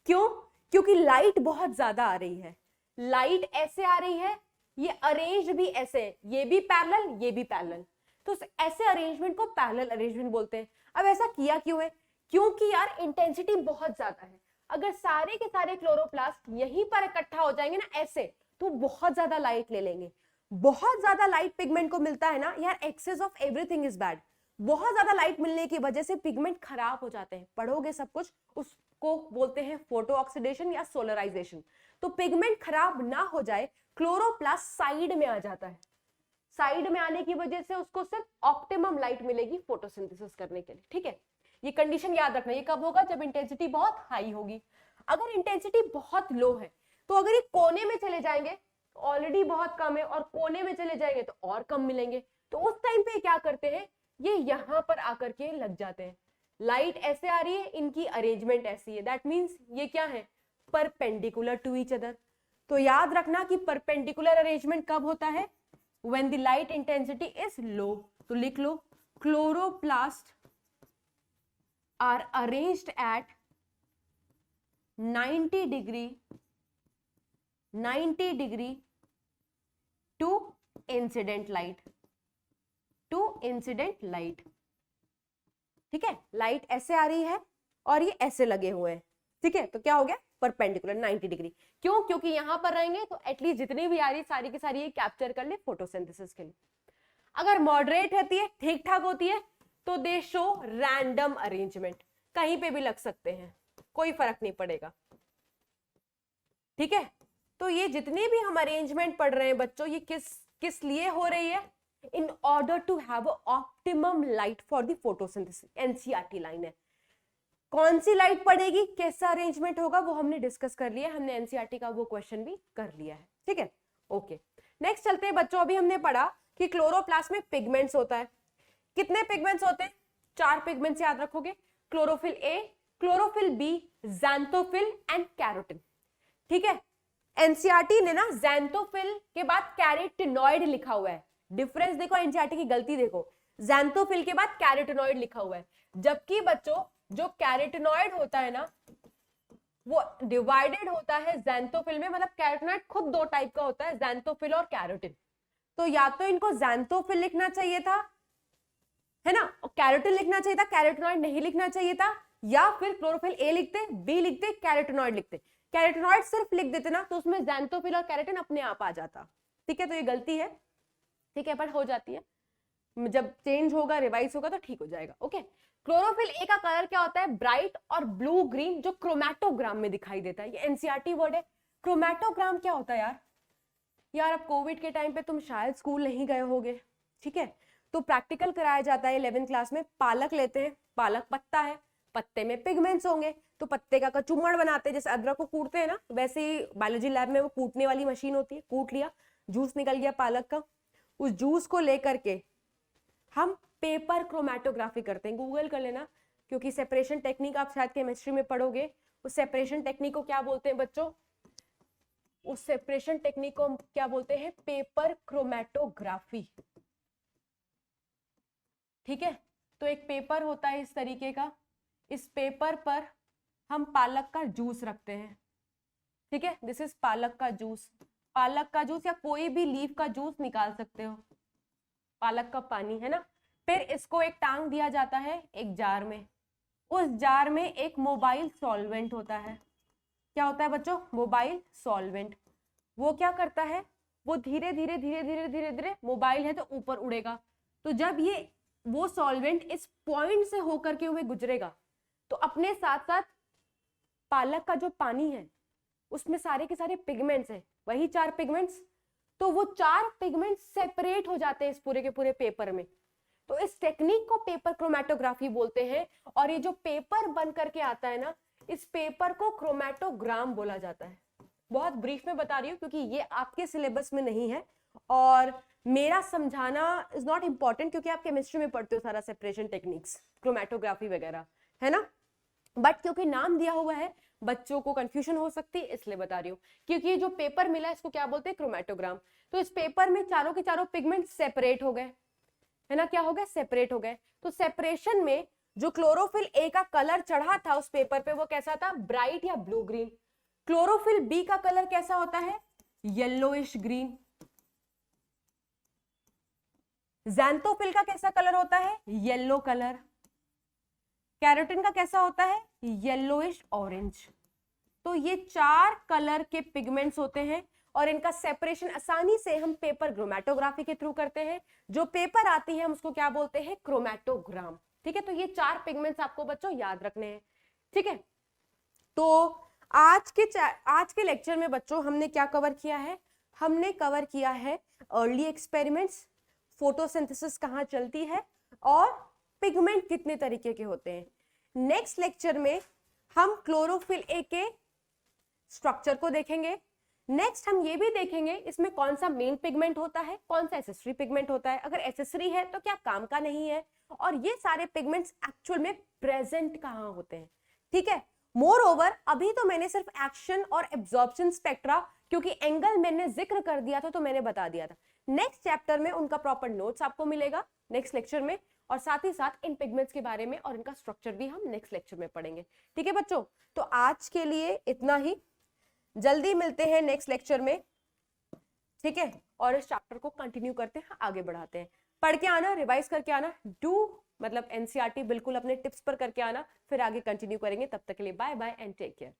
क्यों, क्योंकि लाइट बहुत ज्यादा आ रही है, लाइट ऐसे आ रही है, ये अरेंज भी ऐसे, ये भी पैरेलल, ये भी पैरेलल, तो ऐसे अरेंजमेंट को पैरेलल अरेंजमेंट बोलते हैं। अब ऐसा किया क्यों है, क्योंकि यार इंटेंसिटी बहुत ज्यादा है। अगर सारे के सारे क्लोरोप्लास्ट यहीं पर इकट्ठा हो जाएंगे ना ऐसे, तो बहुत ज्यादा लाइट ले लेंगे। बहुत ज्यादा लाइट पिगमेंट को मिलता है ना यार, excess of everything is bad. बहुत ज्यादा लाइट मिलने की वजह से पिगमेंट खराब हो जाते हैं, पढ़ोगे सब कुछ, उसको बोलते हैं फोटो ऑक्सीडेशन या सोलराइजेशन। तो पिगमेंट खराब ना हो जाए, क्लोरोप्लास्ट साइड में आ जाता है, साइड में आने की वजह से उसको सिर्फ ऑप्टिमम लाइट मिलेगी फोटोसिंथेसिस करने के लिए। ठीक है, ये कंडीशन याद रखना। ये कब होगा, जब इंटेंसिटी बहुत हाई होगी। अगर इंटेंसिटी बहुत लो है, तो अगर ये कोने में चले जाएंगे ऑलरेडी बहुत कम है, और कोने में चले जाएंगे तो और कम मिलेंगे। तो उस टाइम पे क्या करते हैं, ये यहां पर आकर के लग जाते हैं। लाइट ऐसे आ रही है, इनकी अरेंजमेंट ऐसी है, दैट मीन्स ये क्या है, परपेंडिकुलर टू ईच अदर। तो याद रखना कि परपेंडिकुलर अरेंजमेंट कब होता है, when the light intensity is low. तो लिख लो, chloroplast are arranged at 90 degree to incident light, ठीक है। लाइट ऐसे आ रही है और ये ऐसे लगे हुए हैं, ठीक है। तो क्या हो गया, परपेंडिकुलर 90 डिग्री। क्यों, क्योंकि यहां पर रहेंगे तो एटलीस्ट जितनी भी आ रही सारी की सारी ये कैप्चर कर ले फोटोसिंथेसिस के लिए। अगर मॉडरेट रहती है, ठीक ठाक होती है, तो दे शो रैंडम अरेंजमेंट, कहीं पे भी लग सकते हैं, कोई फर्क नहीं पड़ेगा, ठीक है। तो ये जितनी भी हम अरेंजमेंट पढ़ रहे हैं बच्चों, ये किस लिए हो रही है, in order to have optimum light for the photosynthesis. NCERT line है। कौन सी लाइट पड़ेगी, कैसा अरेंजमेंट होगा, वो हमने डिस्कस कर लिया, हमने एनसीईआरटी का वो क्वेश्चन भी कर लिया है, ठीक है। ओके, नेक्स्ट चलते हैं बच्चों। अभी हमने पढ़ा कि क्लोरोप्लास्ट में पिगमेंट्स होता है। कितने पिगमेंट्स होते हैं, 4 पिगमेंट्स याद रखोगे, chlorophyll A, chlorophyll B, xanthophyll and carotene, ठीक है। एनसीईआरटी ने ना ज़ैंथोफिल के बाद कैरोटिनॉइड लिखा हुआ है। डिफरेंस देखो, एनसीईआरटी की गलती देखो, ज़ैंथोफिल के बाद कैरोटिनॉइड लिखा हुआ है, जबकि बच्चों जो कैरोटिनॉइड होता है ना वो डिवाइडेड होता है ज़ैंथोफिल में। मतलब कैरोटिनॉइड खुद 2 टाइप का होता है, ज़ैंथोफिल और कैरोटिन। तो या तो इनको ज़ैंथोफिल लिखना चाहिए था, है ना, और कैरोटिन लिखना चाहिए था, कैरोटिनॉइड नहीं लिखना चाहिए था, या फिर क्लोरोफिल ए लिखते, बी लिखते, कैरोटिनॉइड लिखते। कैरोटिनॉइड सिर्फ लिख देते ना तो उसमें ज़ैंथोफिल और कैरोटिन अपने आप आ जाता, ठीक है। तो ये गलती है, ठीक है, पर हो जाती है, जब चेंज होगा, रिवाइज होगा तो ठीक हो जाएगा। ओके, क्लोरोफिल ए का कलर क्या होता है, ब्राइट और ब्लू ग्रीन, जो क्रोमैटोग्राम में दिखाई देता है। ये एनसीईआरटी वर्ड है। क्रोमैटोग्राम क्या होता है यार अब कोविड के टाइम पे तुम शायद स्कूल नहीं गए होगे, ठीक है। तो प्रैक्टिकल कराया जाता है 11th क्लास में। पालक लेते हैं, पालक पत्ता है, पत्ते में पिगमेंट्स होंगे, तो पत्ते का कचूमड़ बनाते हैं, जैसे अदरक को कूटते हैं ना, वैसे ही बायोलॉजी लैब में वो कूटने वाली मशीन होती है। कूट लिया, जूस निकल गया पालक का, उस जूस को लेकर के हम पेपर क्रोमैटोग्राफी करते हैं। गूगल कर लेना, क्योंकि सेपरेशन टेक्निक आप शायद केमिस्ट्री में पढ़ोगे। उस सेपरेशन टेक्निक को क्या बोलते हैं बच्चों, उस सेपरेशन टेक्निक को क्या बोलते हैं, पेपर क्रोमैटोग्राफी, ठीक है। तो एक पेपर होता है इस तरीके का, इस पेपर पर हम पालक का जूस रखते हैं, ठीक है। दिस इज पालक का जूस। पालक का जूस या कोई भी लीफ का जूस निकाल सकते हो, पालक का पानी, है ना। फिर इसको एक टांग दिया जाता है एक जार में, उस जार में एक मोबाइल सॉल्वेंट होता है। क्या होता है बच्चों, मोबाइल सॉल्वेंट। वो क्या करता है, वो धीरे धीरे धीरे धीरे धीरे धीरे, मोबाइल है तो ऊपर उड़ेगा। तो जब ये वो सॉल्वेंट इस पॉइंट से होकर के हुए गुजरेगा, तो अपने साथ साथ पालक का जो पानी है उसमें सारे के सारे पिगमेंट्स हैं, वही 4 पिगमेंट्स। तो वो 4 पिगमेंट्स सेपरेट हो जाते हैं इस पूरे के पूरे पेपर में। तो इस टेक्निक को पेपर क्रोमैटोग्राफी बोलते हैं। और ये जो पेपर बन करके आता है ना, इस पेपर को क्रोमैटोग्राम बोला जाता है। बहुत ब्रीफ में बता रही हूँ क्योंकि ये आपके सिलेबस में नहीं है, और मेरा समझाना इज नॉट इंपॉर्टेंट, क्योंकि आप केमिस्ट्री में पढ़ते हो सारा सेपरेशन टेक्निक्स, क्रोमैटोग्राफी वगैरह, है ना। बट क्योंकि नाम दिया हुआ है, बच्चों को कंफ्यूजन हो सकती है, इसलिए बता रही हूँ। क्योंकि जो पेपर मिला इसको क्या बोलते हैं, क्रोमैटोग्राम। तो इस पेपर में चारों के चारों पिगमेंट सेपरेट हो गए, है ना। क्या हो गए, सेपरेट हो गए। तो सेपरेशन में जो क्लोरोफिल ए का कलर चढ़ा था उस पेपर पे, वो कैसा था, ब्राइट या ब्लू ग्रीन। क्लोरोफिल बी का कलर कैसा होता है, येलोइश ग्रीन। ज़ैंथोफिल का कैसा कलर होता है, येलो कलर। कैरोटिन का कैसा होता है, येलोइश ऑरेंज। तो ये 4 कलर के पिगमेंट्स होते हैं, और इनका सेपरेशन आसानी से हम पेपर क्रोमैटोग्राफी के थ्रू करते हैं। जो पेपर आती है हम उसको क्या बोलते हैं, क्रोमैटोग्राम, ठीक है। तो ये 4 पिगमेंट्स आपको बच्चों याद रखने हैं, ठीक है। तो आज के लेक्चर में बच्चों हमने क्या कवर किया है, हमने कवर किया है अर्ली एक्सपेरिमेंट्स, फोटोसिंथेसिस कहाँ चलती है, और पिगमेंट कितने तरीके के होते हैं। नेक्स्ट लेक्चर में हम क्लोरोफिल ए के स्ट्रक्चर को देखेंगे, नेक्स्ट हम ये भी देखेंगे इसमें कौन सा मेन पिगमेंट होता है, कौन सा एसेसरी पिगमेंट होता है, अगर एसेसरी है तो क्या काम का नहीं है, और ये सारे पिगमेंट्स एक्चुअल में प्रेजेंट कहाँ होते हैं, ठीक है। मोर ओवर अभी तो मैंने सिर्फ एक्शन और एब्जॉर्प्शन स्पेक्ट्रा, क्योंकि एंगल मैंने जिक्र कर दिया था तो मैंने बता दिया था। नेक्स्ट चैप्टर में उनका प्रॉपर नोट्स आपको मिलेगा नेक्स्ट लेक्चर में, और साथ ही साथ इन पिगमेंट्स के बारे में और इनका स्ट्रक्चर भी हम नेक्स्ट लेक्चर में पढ़ेंगे, ठीक है बच्चों। तो आज के लिए इतना ही, जल्दी मिलते हैं नेक्स्ट लेक्चर में, ठीक है, और इस चैप्टर को कंटिन्यू करते हैं, आगे बढ़ाते हैं। पढ़ के आना, रिवाइज करके आना, मतलब एनसीईआरटी बिल्कुल अपने टिप्स पर करके आना, फिर आगे कंटिन्यू करेंगे। तब तक के लिए bye bye and take care.